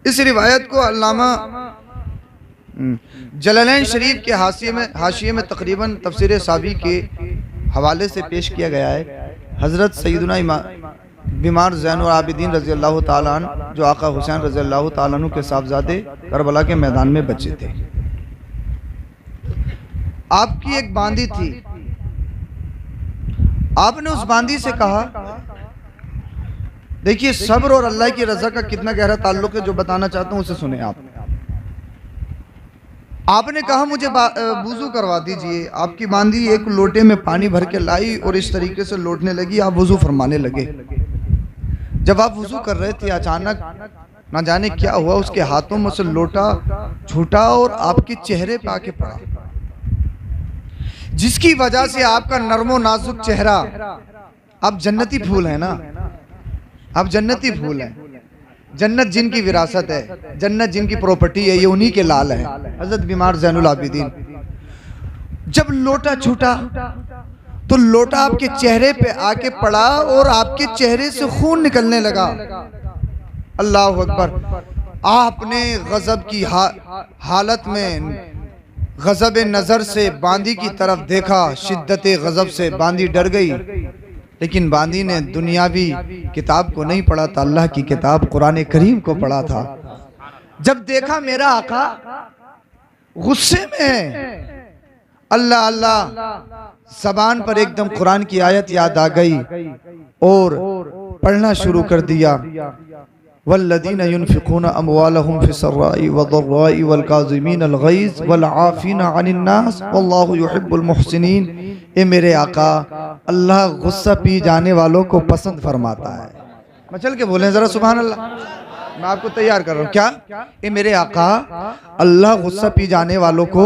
اس روایت کو علامہ جلالین شریف کے حاشیے میں تقریباً تفسیر ساوی کے حوالے سے پیش کیا گیا ہے۔ حضرت سیدنا بیمار زین العابدین رضی اللہ تعالیٰ عنہ جو آقا حسین رضی اللہ تعالیٰ عنہ کے صاحبزادے کربلا کے میدان میں بچے تھے، آپ کی ایک باندی تھی، آپ نے اس باندی سے کہا، دیکھیے صبر اور اللہ کی رضا کا کتنا گہرا تعلق ہے، جو بتانا چاہتا ہوں اسے سنیں آپ نے کہا مجھے وضو کروا دیجئے۔ آپ کی باندی ایک لوٹے میں پانی بھر کے لائی اور اس طریقے سے لوٹنے لگی، آپ وضو فرمانے لگے۔ جب آپ وضو کر رہے تھے اچانک نہ جانے کیا ہوا، اس کے ہاتھوں میں سے لوٹا چھوٹا اور آپ کے چہرے پہ آ کے پڑا، جس کی وجہ سے آپ کا نرم و نازک چہرہ، آپ جنتی پھول ہیں نا، آپ جنتی پھول ہیں، جنت جن کی وراثت ہے، جنت جن کی پروپرٹی ہے، یہ انہی کے لال ہیں، حضرت بیمار زین العابدین۔ جب لوٹا چھوٹا تو لوٹا آپ کے چہرے پہ آ کے پڑا اور آپ کے چہرے سے خون نکلنے لگا۔ اللہ اکبر۔ آپ نے غضب کی حالت میں غضب نظر سے باندی کی طرف دیکھا، شدت غضب سے باندی ڈر گئی، لیکن باندی نے دنیاوی کتاب کو نہیں پڑھا تھا، اللہ کی کتاب قرآن کریم کو پڑھا تھا۔ جب دیکھا میرا آقا غصے میں ہے، اللہ اللہ زبان پر ایک دم قرآن کی آیت یاد آ گئی اور پڑھنا شروع کر دیا، والذین ينفقون اموالهم في السراء والضراء والكاظمین الغیظ والعافین عن الناس واللہ يحب المحسنین۔ اے میرے آقا، اللہ غصہ پی جانے والوں کو پسند فرماتا ہے۔ مچل کے بولیں ذرا سبحان اللہ، میں آپ کو تیار کر رہا ہوں۔ کیا؟ اے میرے آقا، اللہ غصہ پی جانے والوں کو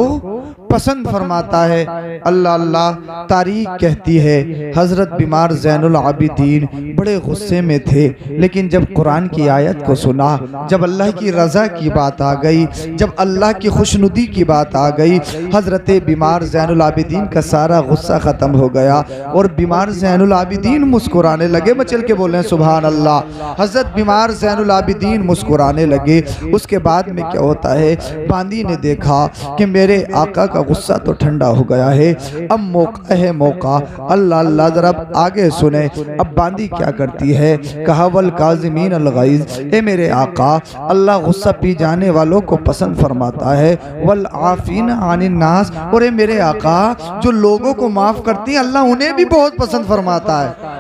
پسند فرماتا ہے۔ اللہ اللہ۔ تاریخ کہتی ہے حضرت بیمار زین العابدین بڑے غصے میں تھے، لیکن جب قرآن کی آیت کو سنا، جب اللہ کی رضا کی بات آ گئی، جب اللہ کی خوشنودی کی بات آ گئی، حضرت بیمار زین العابدین کا سارا غصہ ختم ہو گیا اور بیمار زین العابدین مسکرانے لگے۔ مچل کے بولیں سبحان اللہ۔ حضرت بیمار زین العابدین مسکرانے لگے۔ اس کے بعد میں کیا ہوتا ہے، باندی نے دیکھا کہ میرے آقا کا غصہ تو ٹھنڈا ہو گیا ہے، اب موقع ہے موقع۔ اللہ اللہ، ذرا آگے سنیں۔ اب باندی کیا کرتی ہے، کہا والکاظمین الغیظ، اے میرے آقا، اللہ غصہ پی جانے والوں کو پسند فرماتا ہے، والعافین عن الناس، اور اے میرے آقا جو لوگوں کو معاف کرتی ہیں، اللہ انہیں بھی بہت پسند فرماتا ہے،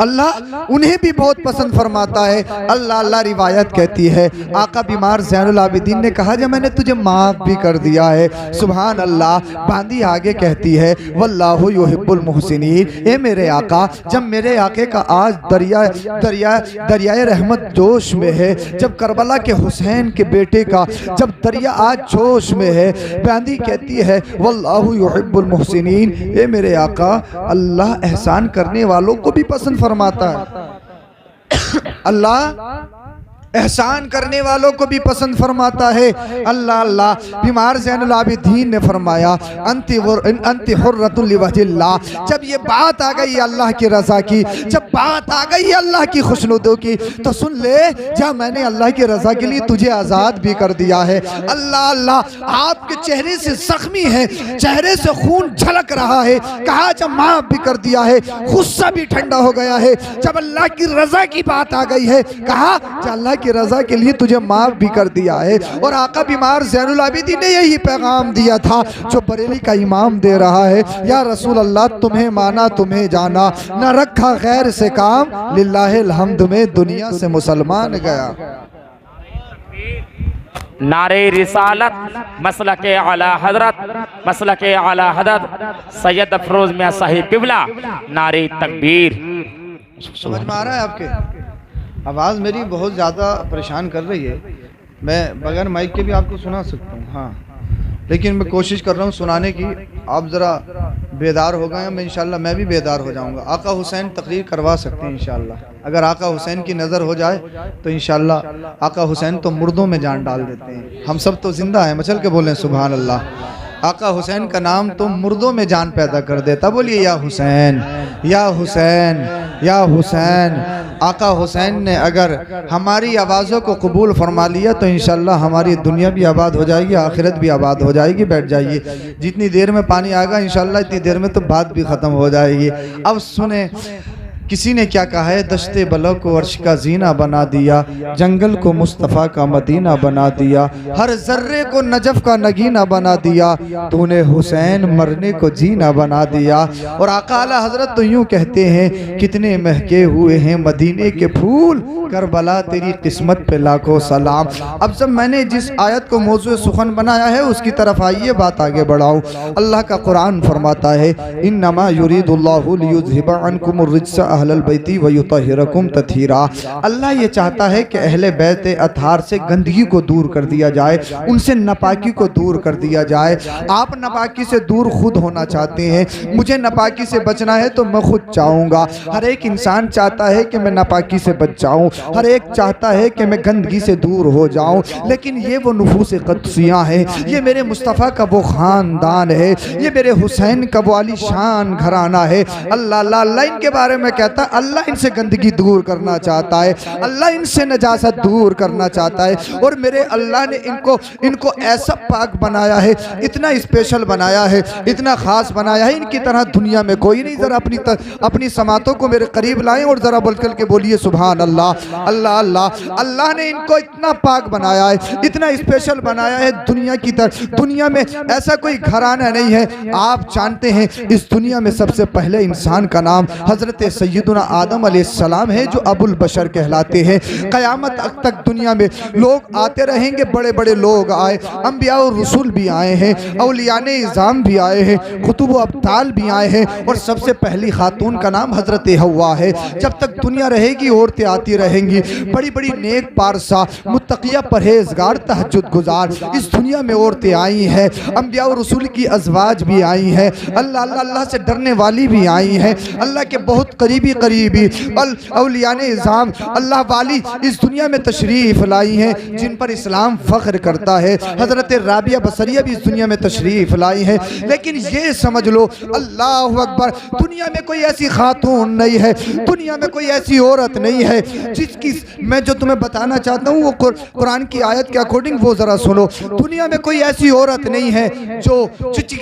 اللہ انہیں بھی بہت پسند فرماتا ہے۔ اللہ اللہ۔ روایت کہتی ہے آقا بیمار زین العابدین نے کہا جب میں نے تجھے معاف بھی کر دیا ہے، سبحان اللہ۔ باندی آگے کہتی ہے واللہ یحب المحسنین، اے میرے آقا، جب میرے آقے کا آج دریائے رحمت جوش میں ہے، جب کربلا کے حسین کے بیٹے کا جب دریا آج جوش میں ہے، باندی کہتی ہے واللہ یحب المحسنین، اے میرے آقا، اللہ احسان کرنے والوں کو بھی پسند فرماتا ہے، اللہ احسان کرنے والوں کو بھی پسند فرماتا ہے۔ اللہ اللہ۔ بیمار زین العابدین نے فرمایا انت حرۃ لوجہ اللہ۔ جب یہ بات آ گئی اللہ کی رضا کی، جب بات آ گئی اللہ کی خوشنودوں کی، تو سن لے جا میں نے اللہ کی رضا کے لیے تجھے آزاد بھی کر دیا ہے۔ اللہ اللہ۔ آپ کے چہرے سے زخمی ہے، چہرے سے خون جھلک رہا ہے، کہا جب معاف بھی کر دیا ہے، غصہ بھی ٹھنڈا ہو گیا ہے، جب اللہ کی رضا کی بات آ گئی ہے، کہا جب اللہ کی رضا کے لیے تجھے معاف بھی کر دیا ہے۔ اور آقا بیمار زین العابدین نے یہی پیغام دیا تھا جو بریلی کا امام دے رہا ہے، یا رسول اللہ تمہیں مانا تمہیں جانا، نہ رکھا غیر سے کام، للہ الحمد میں دنیا سے مسلمان گیا۔ نعرہ رسالت، مسلک اعلی حضرت، مسلک اعلی حضرت سید افروز میاں صاحب قبلہ، نعرہ تکبیر۔ سمجھ میں آ رہا ہے آپ کے؟ آواز میری بہت زیادہ پریشان کر رہی ہے، میں بغیر مائک کے بھی آپ کو سنا سکتا ہوں، ہاں، لیکن میں کوشش کر رہا ہوں سنانے کی۔ آپ ذرا بیدار ہو گئے ہیں، انشاءاللہ میں بھی بیدار ہو جاؤں گا۔ آقا حسین تقریر کروا سکتے ہیں انشاءاللہ، اگر آقا حسین کی نظر ہو جائے تو انشاءاللہ آقا حسین تو مردوں میں جان ڈال دیتے ہیں، ہم سب تو زندہ ہیں، مچل کے بولیں سبحان اللہ۔ آقا حسین کا نام تو مردوں میں جان پیدا کر دیتا۔ بولیے یا حسین یا حسین یا حسین۔ آقا حسین نے اگر ہماری آوازوں کو قبول فرما لیا تو انشاءاللہ ہماری دنیا بھی آباد ہو جائے گی، آخرت بھی آباد ہو جائے گی۔ بیٹھ جائیے، جتنی دیر میں پانی آئے گا انشاءاللہ اتنی دیر میں تو بات بھی ختم ہو جائے گی۔ اب سنیں کسی نے کیا کہا ہے، دشت بلا کو عرش کا زینہ بنا دیا، جنگل کو مصطفیٰ کا مدینہ بنا دیا، ہر ذرے کو نجف کا نگینہ بنا دیا، تو نے حسین مرنے کو جینا بنا دیا۔ اور آقا اعلیٰ حضرت تو یوں کہتے ہیں، کتنے مہکے ہوئے ہیں مدینے کے پھول، کربلا تیری قسمت پہ لاکھوں سلام۔ اب جب میں نے جس آیت کو موضوع سخن بنایا ہے اس کی طرف آئیے بات آگے بڑھاؤں۔ اللہ کا قرآن فرماتا ہے، انما یرید اللہ لیذھب عنکم الرجس اہل البیت ویطہرکم تطہیرا۔ اللہ یہ چاہتا ہے کہ اہل بیت اطہار سے گندگی کو دور کر دیا جائے، ان سے ناپاکی کو دور کر دیا جائے۔ آپ ناپاکی سے دور خود ہونا چاہتے ہیں، مجھے ناپاکی سے بچنا ہے تو میں خود چاہوں گا۔ ہر ایک انسان چاہتا ہے کہ میں ناپاکی سے بچ جاؤں، ہر ایک چاہتا ہے کہ میں گندگی سے دور ہو جاؤں، لیکن یہ وہ نفوس قدسیاں ہیں، یہ میرے مصطفیٰ کا وہ خاندان ہے، یہ میرے حسین کا وہ عالی شان گھرانہ ہے۔ اللہ اللہ اللہ ان کے بارے میں کہتا ہے، اللہ ان سے گندگی دور کرنا چاہتا ہے، اللہ ان سے نجاست دور کرنا چاہتا ہے، اور میرے اللہ نے ان کو ایسا پاک بنایا ہے، اتنا اسپیشل بنایا ہے، اتنا خاص بنایا ہے، ان کی طرح دنیا میں کوئی نہیں۔ ذرا اپنی سماعتوں کو میرے قریب لائیں اور ذرا بول کر کے بولیے سبحان اللہ۔ اللہ اللہ اللہ نے ان کو اتنا پاک بنایا ہے، اتنا اسپیشل بنایا ہے، دنیا کی طرح دنیا میں ایسا کوئی گھرانہ نہیں ہے۔ آپ جانتے ہیں اس دنیا میں سب سے پہلے انسان کا نام حضرت سیدنا آدم علیہ السلام ہے، جو ابو البشر کہلاتے ہیں۔ قیامت تک دنیا میں لوگ آتے رہیں گے، بڑے بڑے لوگ آئے، انبیاء اور رسول بھی آئے ہیں، اولیاء اعظام بھی آئے ہیں، قطب و ابطال بھی آئے ہیں، اور سب سے پہلی خاتون کا نام حضرت حوا ہے۔ جب تک دنیا رہے گی عورتیں آتی رہیں گی، بڑی بڑی نیک پارسا، متقیہ، پرہیزگار، تہجد گزار اس دنیا میں عورتیں آئی ہیں، انبیاء و رسول کی ازواج بھی آئی ہیں، اللہ اللہ اللہ سے ڈرنے والی بھی آئی ہیں، اللہ کے بہت قریبی اولیاء اعظام اللہ والی اس دنیا میں تشریف لائی ہیں، جن پر اسلام فخر کرتا ہے۔ حضرت رابعہ بصریہ بھی اس دنیا میں تشریف لائی ہیں، لیکن یہ سمجھ لو اللہ اکبر، دنیا میں کوئی ایسی خاتون نہیں ہے، دنیا میں کوئی ایسی عورت نہیں ہے جس کی میں جو تمہیں بتانا چاہتا ہوں وہ قرآن کی آیت کے اکارڈنگ وہ ذرا سنو۔ دنیا میں کوئی ایسی عورت نہیں ہے جو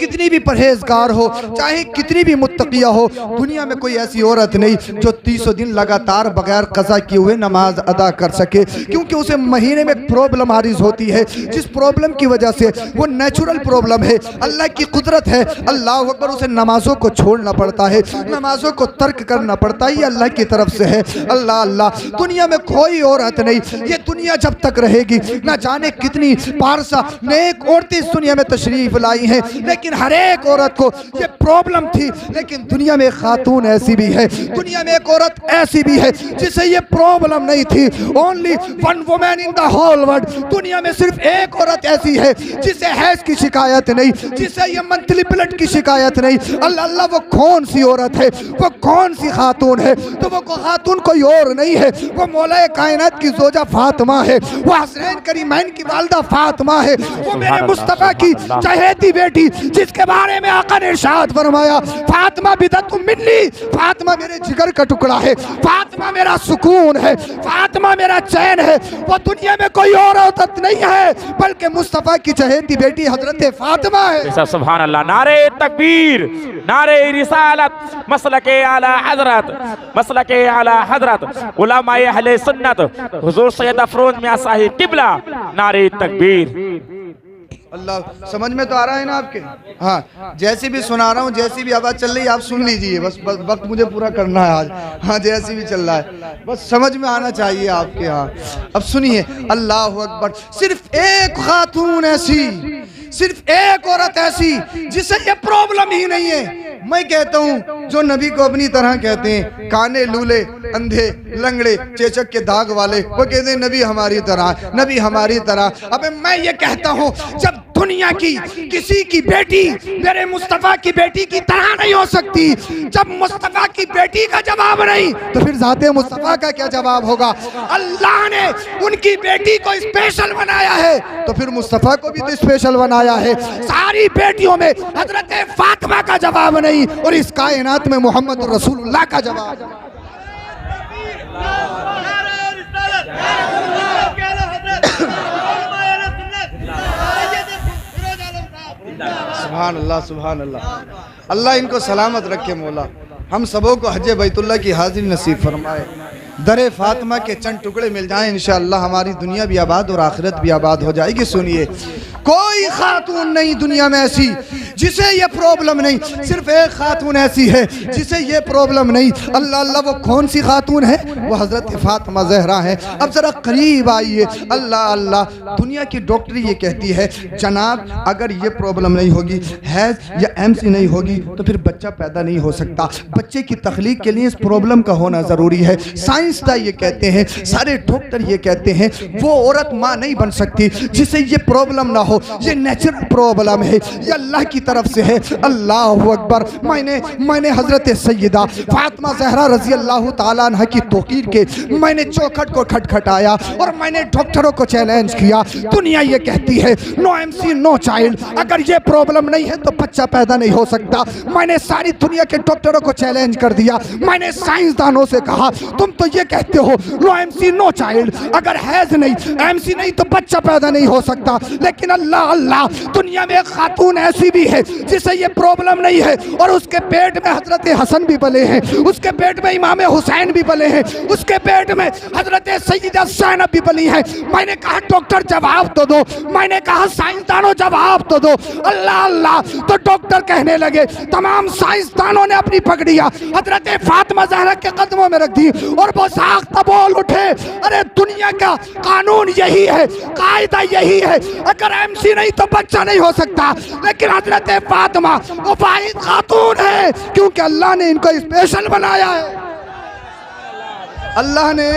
کتنی بھی پرہیزگار ہو، چاہے کتنی بھی متقیہ ہو، دنیا میں کوئی ایسی عورت نہیں جو 30 دن لگاتار بغیر قضا کیے ہوئے نماز ادا کر سکے، کیونکہ اسے مہینے میں پرابلم عارض ہوتی ہے، جس پرابلم کی وجہ سے وہ نیچرل پرابلم ہے، اللہ کی قدرت ہے، اللہ اکبر، اسے نمازوں کو چھوڑنا پڑتا ہے، نمازوں کو ترک کرنا پڑتا ہے، یہ اللہ کی طرف سے ہے۔ اللہ اللہ، دنیا میں کوئی عورت نہیں، یہ دنیا جب تک رہے گی نہ جانے کتنی پارسا نیک عورتیں اس دنیا میں تشریف لائی ہیں، لیکن ہر ایک عورت کو یہ پرابلم تھی، لیکن دنیا میں ایک خاتون ایسی بھی ہے، دنیا میں ایک عورت ایسی بھی ہے جسے یہ پرابلم نہیں تھی۔ only one woman in the whole world، دنیا میں صرف ایک عورت ایسی ہے جسے حیض کی شکایت نہیں، جسے یہ منتھلی بلڈ کی شکایت نہیں۔ اللہ اللہ، وہ کون سی عورت ہے، وہ کون سی خاتون ہے؟ تو وہ خاتون کوئی اور نہیں ہے، وہ مولا کائنات کی زوجہ فاطمہ ہے، وہ حسنین کریمین کی والدہ فاطمہ ہے، وہ میرے مصطفیٰ کی چہیتی بیٹی جس کے بارے میں آقا نے ارشاد فرمایا، فاطمہ بدعت منی، فاطمہ میرے جگر کا ٹکڑا ہے، فاطمہ میرا سکون ہے، فاطمہ میرا چین ہے۔ وہ دنیا میں کوئی اور عورت نہیں ہے بلکہ مصطفیٰ کی چہیتی بیٹی حضرت فاطمہ ہے۔ سبحان اللہ، نعرہ تکبیر، نعرہ رسالت، مسلک اعلی حضرت، مسلک اعلی حضرت، علماء اہل سنت، حضور سید افروز میاں صاحب قبلہ، نعرہ تکبیر۔ اللہ، سمجھ میں تو آ رہا ہے نا آپ کے؟ ہاں، جیسی بھی سنا رہا ہوں، جیسی بھی آواز چل رہی ہے آپ سن لیجئے، بس وقت مجھے پورا کرنا ہے آج۔ ہاں، جیسی بھی چل رہا ہے بس سمجھ میں آنا چاہیے آپ کے۔ ہاں، اب سنیے، اللہ اکبر، صرف ایک خاتون ایسی، صرف ایک عورت ایسی جسے یہ پرابلم ہی نہیں ہے۔ میں کہتا ہوں جو نبی کو اپنی طرح کہتے ہیں، کانے لولے، اندھے، لنگڑے، چیچک کے داغ والے، وہ کہتے ہیں نبی ہماری طرح، نبی ہماری طرح۔ اب میں یہ کہتا ہوں جب دنیا کی کسی کی بیٹی میرے مصطفیٰ کی بیٹی کی طرح نہیں ہو سکتی، جب مصطفیٰ کی بیٹی کا جواب نہیں تو پھر ذات مصطفیٰ کا کیا جواب ہوگا؟ اللہ نے ان کی بیٹی کو اسپیشل بنایا ہے تو پھر مصطفیٰ کو بھی تو اسپیشل بنایا ہے۔ ساری بیٹیوں میں حضرت فاطمہ کا جواب نہیں اور اس کائنات میں محمد رسول اللہ کا جواب ہے۔ سبحان اللہ سبحان اللہ. اللہ ان کو سلامت رکھے مولا. ہم سبوں کو حج بیت اللہ کی حاضری نصیب فرمائے. در فاطمہ کے چند ٹکڑے مل جائیں انشاءاللہ ہماری دنیا بھی آباد اور آخرت بھی آباد ہو جائے گی. سنیے, کوئی خاتون نہیں دنیا میں ایسی جسے یہ پرابلم نہیں. صرف ایک خاتون ایسی ہے جسے یہ پرابلم نہیں. اللہ اللہ, وہ کون سی خاتون ہے؟ وہ حضرت فاطمہ زہرا ہے. اب ذرا قریب آئیے. اللہ اللہ, دنیا کی ڈاکٹری یہ کہتی ہے جناب اگر یہ پرابلم نہیں ہوگی, حیض یا ایم سی نہیں ہوگی, تو پھر بچہ پیدا نہیں ہو سکتا. بچے کی تخلیق کے لیے اس پرابلم کا ہونا ضروری ہے. سائنسداں یہ کہتے ہیں, سارے ڈاکٹر یہ کہتے ہیں وہ عورت ماں نہیں بن سکتی جسے یہ پرابلم نہ ہو. یہ نیچرل پرابلم ہے, یہ اللہ کی طرف سے ہے. اللہ اکبر. میں نے حضرت سیدہ فاطمہ زہرا رضی اللہ تعالیٰ عنہ کی توقیر کے میں نے چوکھٹ کو کھٹکھٹایا اور میں نے ڈاکٹروں کو چیلنج کیا. دنیا یہ کہتی ہے نو ایم سی نو چائلڈ, اگر یہ پرابلم نہیں ہے تو بچہ پیدا نہیں ہو سکتا. میں نے ساری دنیا کے ڈاکٹروں کو چیلنج کر دیا. میں نے سائنسدانوں سے کہا تم تو یہ کہتے ہو نو ایم سی نو چائلڈ, اگر حیض نہیں ایم سی نہیں تو بچہ پیدا نہیں ہو سکتا. لیکن اللہ اللہ, دنیا میں ایک خاتون ایسی بھی ہے جسے یہ پرابلم نہیں ہے اور اس کے پیٹ میں حضرت حسن بھی پلے ہیں, اس کے پیٹ میں امام حسین بھی پلے ہیں, اس کے پیٹ میں حضرت سیدہ زینب بھی پلی ہیں. میں نے کہا ڈاکٹر جواب تو دو, میں نے کہا سائنسدانوں جواب تو دو. اللہ اللہ, تو ڈاکٹر کہنے لگے, تمام سائنسدانوں نے اپنی پگڑیاں حضرت فاطمہ زہرا کے قدموں میں رکھ دی اور وہ ساختہ بول اٹھے, ارے دنیا کا قانون یہی ہے, قاعدہ یہی ہے, اگر ایم سی نہیں تو بچہ نہیں ہو سکتا. لیکن حضرت فاطمہ وہ واحد خاتون ہے کیونکہ اللہ نے ان کو اسپیشل بنایا ہے. اللہ نے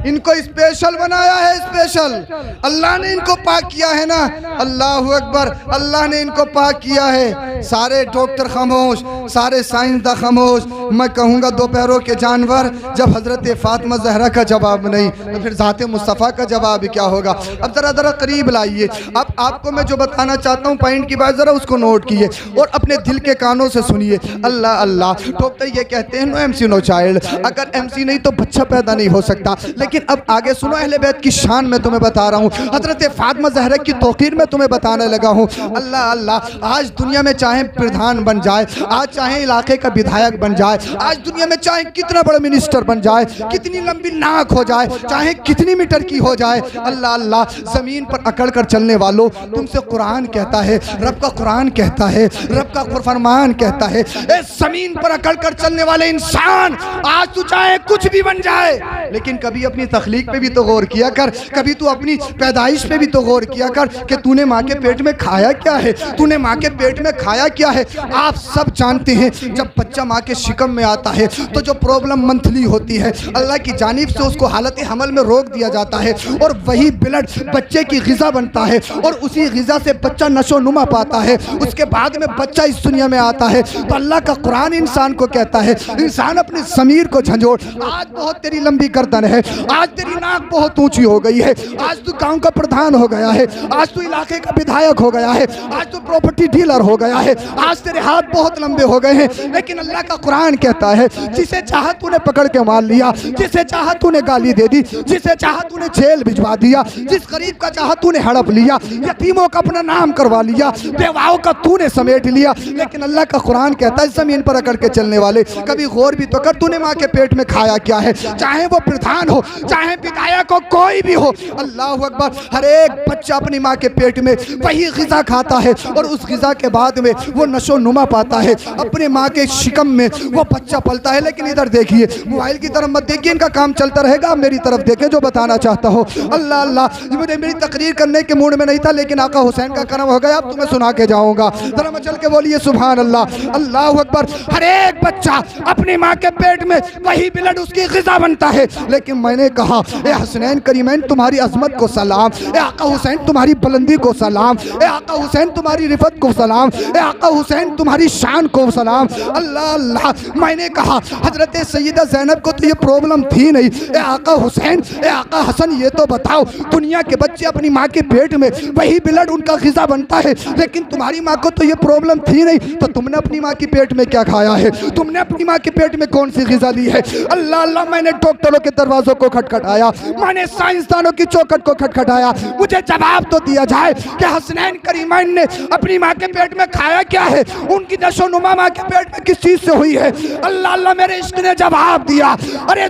ان کو اسپیشل بنایا ہے, اسپیشل. اللہ نے ان کو پاک کیا ہے نا. اللہ اکبر, اللہ نے ان کو پاک کیا ہے. سارے ڈاکٹر خاموش, سارے سائنسداں خاموش. میں کہوں گا دو پیروں کے جانور, جب حضرت فاطمہ زہرا کا جواب نہیں تو پھر ذات مصطفیٰ کا جواب کیا ہوگا؟ اب ذرا قریب لائیے. اب آپ کو میں جو بتانا چاہتا ہوں پوائنٹ کی بات ذرا اس کو نوٹ کیے اور اپنے دل کے کانوں سے سنیے. اللہ اللہ, ڈاکٹر یہ کہتے ہیں نو ایم سی نو چائلڈ, اگر ایم سی نہیں تو بچہ پیدا نہیں ہو سکتا. لیکن اب آگے سنو, اہل بیت کی شان میں تمہیں بتا رہا ہوں, حضرت فاطمہ زہرا کی توقیر میں تمہیں بتانے لگا ہوں. اللہ اللہ, آج دنیا میں چاہے پردھان بن جائے, آج چاہے علاقے کا بدھایک بن جائے, آج دنیا میں چاہے کتنا بڑا منسٹر بن جائے, کتنی لمبی ناک ہو جائے, چاہے کتنی میٹر کی ہو جائے, اللہ اللہ, زمین پر اکڑ کر چلنے والوں تم سے قرآن کہتا ہے, رب کا قرآن کہتا ہے, رب کا فرمان کہتا ہے, اے زمین پر اکڑ کر چلنے والے انسان, آج تو چاہے کچھ بھی بن جائے لیکن کبھی اپنی تخلیق پہ بھی تو غور کیا کر, کبھی تو اپنی پیدائش پہ بھی تو غور کیا کر کہ تو نے ماں کے پیٹ میں کھایا کیا ہے, تو نے ماں کے پیٹ میں کھایا کیا ہے. آپ سب جانتے ہیں جب بچہ ماں کے شکم میں آتا ہے تو جو پرابلم منتھلی ہوتی ہے اللہ کی جانب سے اس کو حالت حمل میں روک دیا جاتا ہے اور وہی بلڈ بچے کی غذا بنتا ہے اور اسی غذا سے بچہ نشو نما پاتا ہے. اس کے بعد میں بچہ اس دنیا میں آتا ہے تو اللہ کا قرآن انسان کو کہتا ہے, انسان اپنی ضمیر کو جھنجھوڑ, آج بہت تیری لمبی گردن ہے, آج تیری ناک بہت اونچی ہو گئی ہے, آج تو گاؤں کا پردھان ہو گیا ہے, آج تو علاقے کا بدھایک ہو گیا ہے, آج تو پراپرٹی ڈیلر ہو گیا ہے, آج تیرے ہاتھ بہت لمبے ہو گئے ہیں. لیکن اللہ کا قرآن کہتا ہے جسے چاہا تو نے پکڑ کے مار لیا, جسے چاہا تو نے گالی دے دی, جسے چاہا تو نے جیل بھجوا دیا, جس غریب کا چاہا تو نے ہڑپ لیا, یتیموں کا اپنا نام کروا لیا, بیواؤں کا تو نے سمیٹ لیا. لیکن اللہ کا قرآن کہتا ہے زمین پر اکڑ کے چلنے والے کبھی غور بھی تو کر, تو نے ماں کے پیٹ میں کھایا کیا ہے, چاہے وہ پردھان ہو, چاہے بدھایک ہو, کوئی بھی ہو. اللہ اکبر, ہر ایک بچہ اپنی ماں کے پیٹ میں وہی غذا کھاتا ہے اور اس غذا کے بعد میں وہ نشو نما پاتا ہے, اپنے ماں کے شکم میں وہ بچہ پلتا ہے. لیکن ادھر دیکھیے, موبائل کی طرف مت دیکھیے, ان کا کام چلتا رہے گا, میری طرف دیکھیں جو بتانا چاہتا ہو. اللہ اللہ, مجھے میری تقریر کرنے کے موڈ میں نہیں تھا لیکن آقا حسین کا کرم ہو گیا, اب تمہیں سنا کے جاؤں گا. ذرا مچل کے بولیے سبحان اللہ. اللہ اکبر, ہر ایک بچہ اپنی ماں کے پیٹ میں وہی بلڈ اس کی غذا بنتا ہے. لیکن میں نے کہا اے حسنین کریمین تمہاری عظمت کو سلام, اے آقا حسین تمہاری بلندی کو سلام, اے آقا حسین تمہاری رفت کو سلام, اے آقا حسین تمہاری شان کو سلام. اللہ اللہ, میں نے کہا حضرت سیدہ زینب کو تو یہ پرابلم تھی نہیں, اے آقا حسین, اے آقا حسن یہ تو بتاؤ, دنیا کے بچے اپنی ماں کے پیٹ میں وہی بلڈ ان کا غذا بنتا ہے لیکن تمہاری ماں کو تو یہ پرابلم تھی نہیں, تو تم نے اپنی ماں کے پیٹ میں کیا کھایا ہے, تم نے اپنی ماں کے پیٹ میں کون سی غذا لی ہے. اللہ اللہ, میں نے ڈاکٹروں کے دروازوں کو کھٹکھٹایا، میں نے سائنسدانوں کی چوکھٹ کو کھٹکھٹایا، مجھے جواب تو دیا جائے کہ حسنین کریمین نے اپنی ماں کے پیٹ میں کھایا کیا ہے، ان کی نشو و نما ماں کے پیٹ میں کس چیز سے ہوئی ہے؟ اللہ اللہ میرے عشق نے جواب دیا، ارے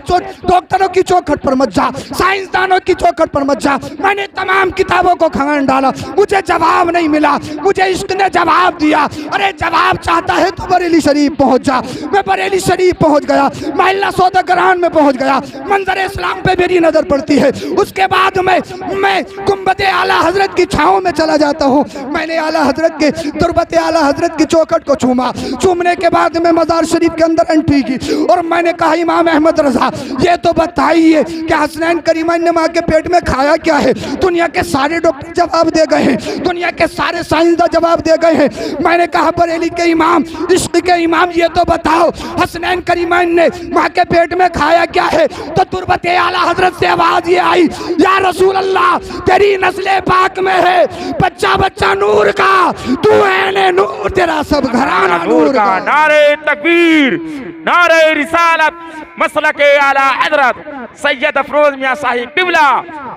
ڈاکٹروں کی چوکھٹ پر مت جا، سائنسدانوں کی چوکھٹ پر مت جا، میں نے تمام کتابوں کو کھنگان ڈالا، مجھے جواب نہیں ملا، مجھے عشق نے جواب دیا، ارے جواب چاہتا ہے تو بریلی شریف پہنچ جا۔ میں بریلی شریف پہنچ گیا، محلہ سوداگران میں پہنچ گیا، منظر اسلام پہ میری نظر پڑتی ہے، اس کے بعد میں گنبد اعلیٰ حضرت کی چھاؤں میں چلا جاتا ہوں، میں نے اعلیٰ حضرت کے تربت اعلیٰ حضرت کی چوکھٹ کو چوما، چومنے کے بعد میں مزار شریف کے اندر انٹری کی اور میں نے کہا امام احمد رضا یہ تو بتائیے کہ حسنین کریمین نے ماں کے پیٹ میں کھایا کیا ہے؟ دنیا کے سارے ڈاکٹر جواب دے گئے ہیں، دنیا کے سارے سائنسداں جواب دے گئے ہیں، میں نے کہا بریلی کے امام، عشق کے امام یہ تو بتاؤ حسنین کریمین نے ماں کے پیٹ میں کھایا کیا ہے؟ تو تربت اعلیٰ حضرت سے آواز یہ آئی، یا رسول اللہ تیری نسل پاک میں ہے بچہ بچہ نور کا، تو ہے نور، تیرا سب گھرانہ نور کا۔ نعرہ تکبیر، نعرہ رسالت، مسلک اعلیٰ حضرت سید افروز میاں صاحب قبلہ،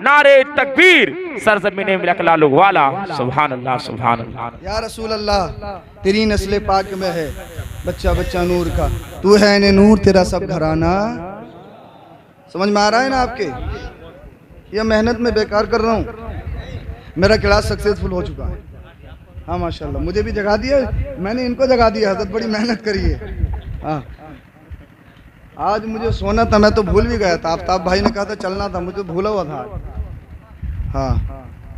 نعرہ تکبیر، سرزمین ملک لالو والا، سبحان اللہ سبحان اللہ۔ یا رسول اللہ تیری نسل پاک میں ہے بچہ بچہ نور کا، تو ہے نور، تیرا سب گھرانہ۔ سمجھ میں آ رہا ہے نا آپ کے؟ یہ محنت میں بیکار کر رہا ہوں، میرا کلاس سکسیسفل ہو چکا ہے، ہاں ماشاءاللہ، مجھے بھی جگہ دیا، میں نے ان کو جگہ دیا، حضرت بڑی محنت کری ہے۔ ہاں آج مجھے سونا تھا، میں تو بھول بھی گیا تھا، آفتاب بھائی نے کہا تھا چلنا تھا، مجھے بھولا ہوا تھا۔ ہاں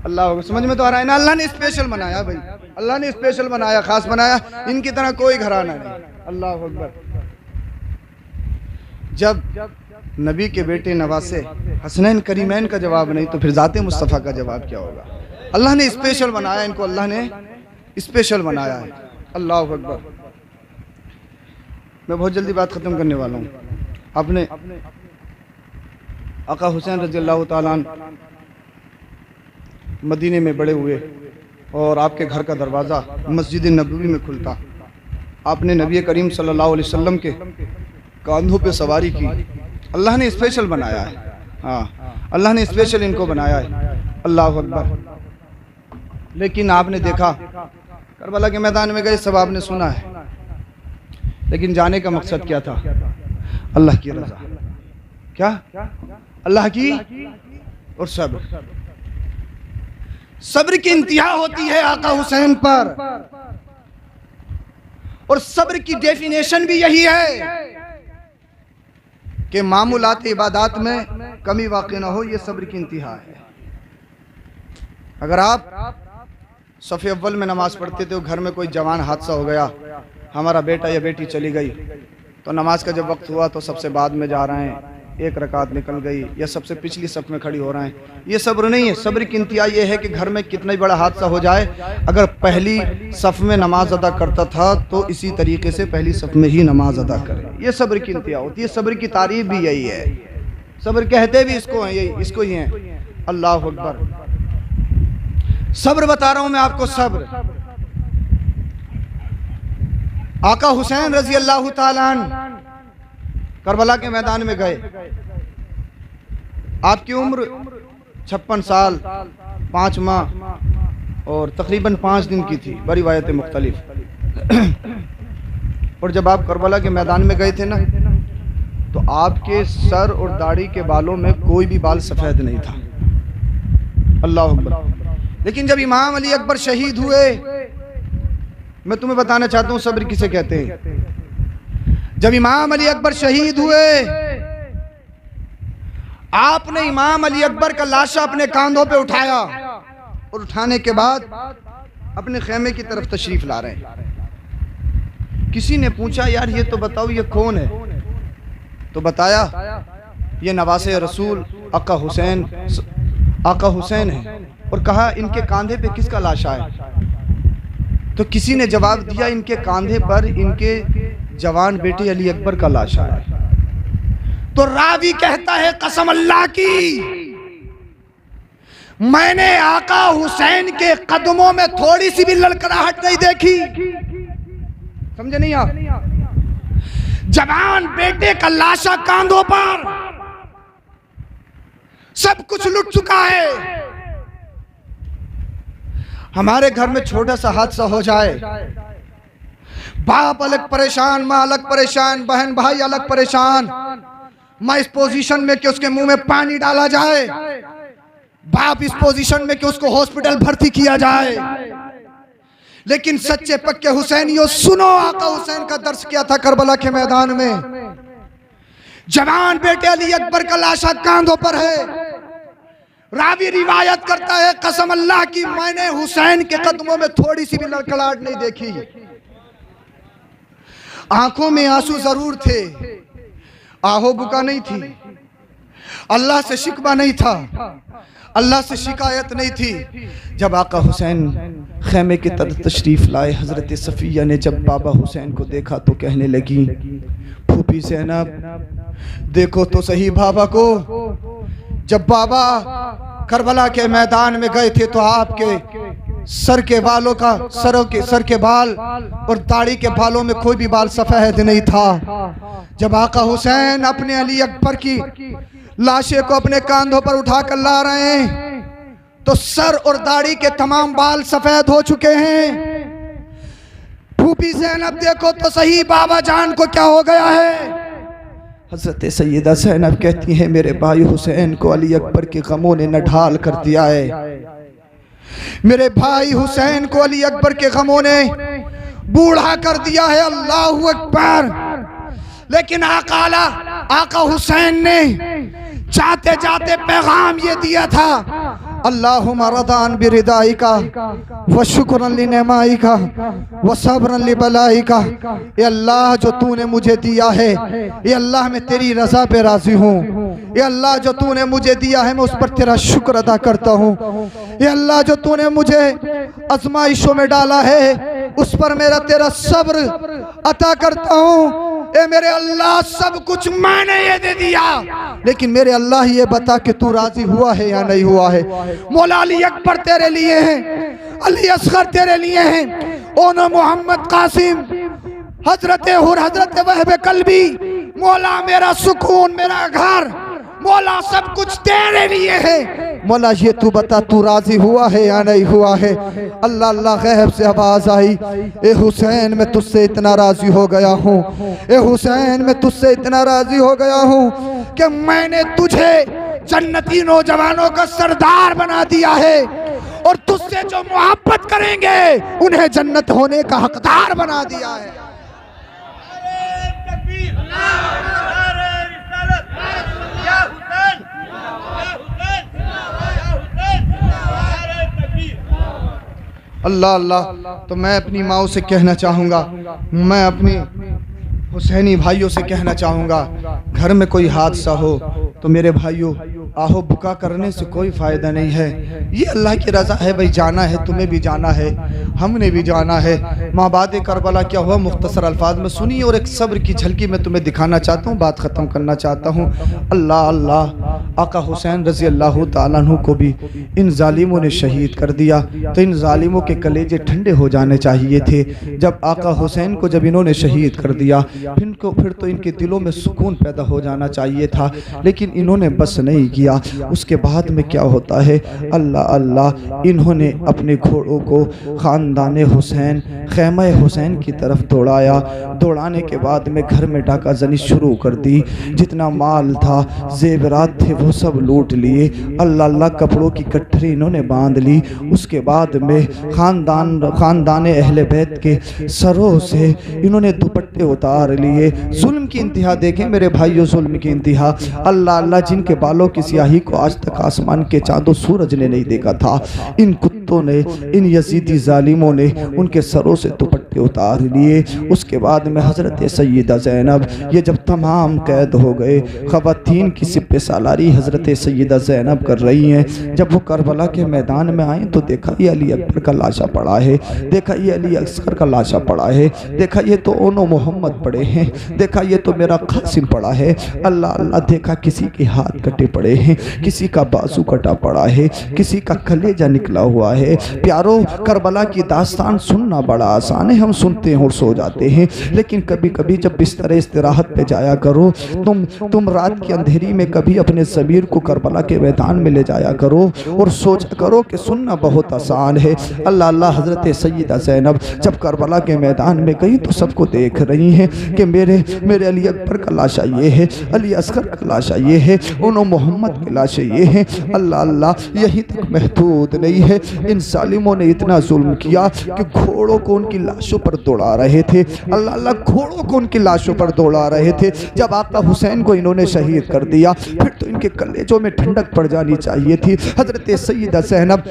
اللہ سمجھ میں تو آ رہا ہے نا، اللہ نے اسپیشل بنایا بھائی، اللہ نے اسپیشل بنایا، خاص بنایا، ان کی طرح کوئی گھرانہ نہیں۔ اللہ اکبر۔ جب نبی کے بیٹے نواسے حسنین کریمین کا جواب نہیں تو پھر ذات مصطفیٰ کا جواب کیا ہوگا؟ اللہ نے اسپیشل بنایا ان کو، اللہ نے اسپیشل بنایا ہے۔ اللہ اکبر۔ میں بہت جلدی بات ختم کرنے والا ہوں۔ آپ نے آقا حسین رضی اللہ تعالیٰ عنہ مدینے میں بڑے ہوئے اور آپ کے گھر کا دروازہ مسجد نبوی میں کھلتا، آپ نے نبی کریم صلی اللہ علیہ وسلم کے کاندھوں پہ سواری کی، اللہ نے اسپیشل بنایا ہے، ہاں اللہ نے اسپیشل ان کو بنایا ہے۔ اللہ اکبر۔ لیکن آپ نے دیکھا کربلا کے میدان میں گئے، سب آپ نے سنا ہے، لیکن جانے کا مقصد کیا تھا؟ اللہ کی رضا، کیا؟ اللہ کی اور صبر۔ صبر کی انتہا ہوتی ہے آقا حسین پر، اور صبر کی ڈیفینیشن بھی یہی ہے کہ معمولات عبادات میں کمی واقع نہ ہو، یہ صبر کی انتہا ہے۔ اگر آپ صف اول میں نماز پڑھتے تھے، گھر میں کوئی جوان حادثہ ہو گیا، ہمارا بیٹا یا بیٹی چلی گئی، تو نماز کا جب وقت ہوا تو سب سے بعد میں جا رہے ہیں، ایک رکعت نکل گئی، یا سب سے پچھلی صف میں کھڑی ہو رہے ہیں، یہ صبر نہیں ہے۔ صبر کی انتہا یہ ہے کہ گھر میں کتنا ہی بڑا حادثہ ہو جائے، اگر پہلی صف میں نماز ادا کرتا تھا تو اسی طریقے سے پہلی صف میں ہی نماز ادا کرے، یہ صبر کی انتہا ہوتی ہے۔ صبر کی تعریف بھی یہی ہے، صبر کہتے بھی اس کو ہیں، یہی اس کو ہی ہیں۔ اللہ اکبر۔ صبر بتا رہا ہوں میں آپ کو، صبر۔ آقا حسین رضی اللہ تعالیٰ عنہ کربلا کے میدان میں گئے، آپ کی عمر 56 سال 5 ماہ اور تقریباً 5 دن کی تھی، بڑی روایتیں مختلف۔ اور جب آپ کربلا کے میدان میں گئے تھے نا، تو آپ کے سر اور داڑھی کے بالوں میں کوئی بھی بال سفید نہیں تھا۔ اللہ اکبر۔ لیکن جب امام علی اکبر شہید ہوئے، میں تمہیں بتانا چاہتا ہوں صبر کسے کہتے ہیں۔ جب امام علی اکبر شہید ہوئے، آپ نے امام علی اکبر کا لاشا اپنے کاندھوں پہ اٹھایا، اور اٹھانے کے بعد اپنے خیمے کی طرف تشریف لا رہے ہیں۔ کسی نے پوچھا یار یہ تو بتاؤ یہ کون ہے؟ تو بتایا یہ نواسے رسول آقا حسین ہے، اور کہا ان کے کاندھے پہ کس کا لاشا ہے؟ تو کسی نے جواب دیا ان کے کاندھے پر ان کے جوان بیٹے علی اکبر کا لاشا ہے۔ تو راوی کہتا ہے قسم اللہ کی، میں نے آقا حسین کے قدموں میں تھوڑی سی بھی لڑکھڑاہٹ نہیں دیکھی۔ سمجھے نہیں آپ؟ جوان بیٹے کا لاشا کاندھوں پر، سب کچھ لٹ چکا ہے. ہمارے گھر میں چھوٹا سا حادثہ ہو جائے، باپ الگ پریشان، ماں الگ پریشان، بہن بھائی الگ پریشان، ماں اس پوزیشن میں کہ اس کے منہ میں پانی ڈالا جائے، باپ اس پوزیشن میں کہ اس کو ہاسپٹل بھرتی کیا جائے. لیکن سچے پکے حسینیوں سنو، آقا حسین کا درس کیا تھا کربلا کے میدان میں. جوان بیٹے علی اکبر کا لاشا کاندھوں پر ہے. راوی روایت کرتا ہے قسم اللہ کی میں نے حسین کے قدموں میں تھوڑی سی بھی لڑکھڑاہٹ نہیں دیکھی. آنکھوں میں آنسو ضرور تھے، آہو بکا نہیں تھی، اللہ سے شکوہ نہیں تھا، اللہ سے شکایت نہیں تھی. جب آقا حسین خیمے کی طرف تشریف لائے، حضرت صفیہ نے جب بابا حسین کو دیکھا تو کہنے لگی پھوپھی زینب دیکھو تو صحیح بابا کو. جب بابا کربلا کے میدان میں گئے تھے تو آپ کے سر کے بالوں کا سر کے بال اور داڑھی کے بالوں میں کوئی بھی بال سفید نہیں تھا. جب آقا حسین اپنے علی اکبر کی لاشے کو اپنے کاندھوں پر اٹھا کر لا رہے ہیں تو سر اور داڑھی کے تمام بال سفید ہو چکے ہیں. پھوپھی زینب دیکھو تو صحیح بابا جان کو کیا ہو گیا ہے. حضرت سیدہ زینب کہتی ہیں میرے بھائی حسین کو علی اکبر کے غموں نے نہ ڈھال کر دیا ہے، میرے بھائی حسین کو علی اکبر کے غموں نے بوڑھا کر دیا ہے. اللہ اکبر. لیکن آقا حسین نے جاتے جاتے پیغام یہ دیا تھا اللہم رضان برضائکا وشکرا لنعمائکا وصبرا لبلائکا. اے اللہ جو تو نے مجھے دیا ہے، اے اللہ میں تیری رضا پہ راضی ہوں. اے اللہ جو تو نے مجھے دیا ہے میں اس پر تیرا شکر ادا کرتا ہوں. اے اللہ جو تو نے مجھے آزمائشوں میں ڈالا ہے اس پر میرا تیرا صبر عطا کرتا ہوں. اے میرے اللہ سب کچھ میں نے یہ دے دیا، لیکن میرے اللہ یہ بتا کہ تو راضی ہوا ہے یا نہیں ہوا ہے. مولا علی اکبر تیرے لیے ہیں، علی اصغر تیرے لیے ہیں، اونو محمد قاسم، حضرت حر، حضرت وہب قلبی، مولا میرا سکون، میرا گھر، مولا سب کچھ تیرے لیے ہے. مولا یہ تو بتا تو راضی ہوا ہے یا نہیں ہوا ہے. اللہ اللہ غیب سے آواز آئی اے حسین میں تجھ سے اتنا راضی ہو گیا ہوں، اے حسین میں تجھ سے اتنا راضی ہو گیا ہوں کہ میں نے تجھے جنتی نوجوانوں کا سردار بنا دیا ہے، اور تجھ سے جو محبت کریں گے انہیں جنت ہونے کا حقدار بنا دیا ہے. اللہ اللہ. تو میں اپنی ماں سے کہنا چاہوں گا، میں اپنی حسینی بھائیوں سے کہنا چاہوں گا، گھر میں کوئی حادثہ ہو تو میرے بھائیوں آہو بکا کرنے سے کوئی فائدہ نہیں ہے. یہ اللہ کی رضا ہے بھائی، جانا ہے، تمہیں بھی جانا ہے، ہم نے بھی جانا ہے. مابعد کربلا کیا ہوا مختصر الفاظ میں سنی اور ایک صبر کی جھلکی میں تمہیں دکھانا چاہتا ہوں، بات ختم کرنا چاہتا ہوں. اللہ اللہ. آقا حسین رضی اللہ تعالیٰ عنہ کو بھی ان ظالموں نے شہید کر دیا تو ان ظالموں کے کلیجے ٹھنڈے ہو جانے چاہیے تھے. جب آقا حسین کو جب انہوں نے شہید کر دیا پھر تو ان کے دلوں میں سکون پیدا ہو جانا چاہیے تھا، لیکن انہوں نے بس نہیں کیا. اس کے بعد میں کیا ہوتا ہے، اللہ اللہ، انہوں نے اپنے گھوڑوں کو خاندان حسین، خیمہ حسین کی طرف دوڑایا. دوڑانے کے بعد میں گھر میں ڈاکہ زنی شروع کر دی. جتنا مال تھا، زیورات تھے، وہ سب لوٹ لیے. اللہ اللہ، کپڑوں کی کٹھری انہوں نے باندھ لی. اس کے بعد میں خاندان اہل بیت کے سروں سے انہوں نے دوپٹے اتار لیے. ظلم کی انتہا دیکھیں میرے بھائیو، ظلم کی انتہا. اللہ اللہ، جن کے بالوں کی سیاہی کو آج تک آسمان کے چاند و سورج نے نہیں دیکھا تھا، ان کتوں نے، ان یزیدی ظالموں نے ان کے سروں سے دوپٹے اتار لیے. اس کے بعد میں حضرت سیدہ زینب، یہ جب تمام قید ہو گئے، خواتین کی سپہ سالاری حضرت سیدہ زینب کر رہی ہیں. جب وہ کربلا کے میدان میں آئیں تو دیکھا یہ علی اکبر کا لاشا پڑا ہے، دیکھا یہ علی اصغر کا لاشا پڑا ہے، دیکھا یہ تو اونو محمد پڑے ہیں، دیکھا یہ تو میرا قاسم پڑا ہے. اللہ اللہ، دیکھا کسی کے ہاتھ کٹے پڑے ہیں، کسی کا بازو کٹا پڑا ہے، کسی کا کلیجہ نکلا ہوا ہے. پیارو، کربلا کی داستان سننا بڑا آسان ہے، ہم سنتے ہیں اور سو جاتے ہیں، لیکن کبھی کبھی جب بستر استراحت پہ جایا کرو، تم رات کی اندھیری میں کبھی اپنے ضمیر کو کربلا کے میدان میں لے جایا کرو اور سوچا کرو کہ سننا بہت آسان ہے۔ اللہ اللہ، حضرت سیدہ زینب جب کربلا کے میدان میں گئی تو سب کو دیکھ رہی ہیں کہ میرے علی اکبر کا لاشا یہ ہے، علی اصغر کا لاشا یہ ہے، انہوں محمد کے لاشے یہ ہیں۔ اللہ اللہ، یہیں تک محدود نہیں ہے، ان ظالموں نے اتنا ظلم کیا کہ گھوڑوں کو ان کی لاشوں پر دوڑا رہے تھے۔ اللہ اللہ، گھوڑوں کو ان کی لاشوں پر دوڑا رہے تھے۔ جب آقا حسین کو انہوں نے شہید کر دیا پھر تو ان کے کلیجوں میں ٹھنڈک پڑ جانی چاہیے تھی۔ حضرت سیدہ زینب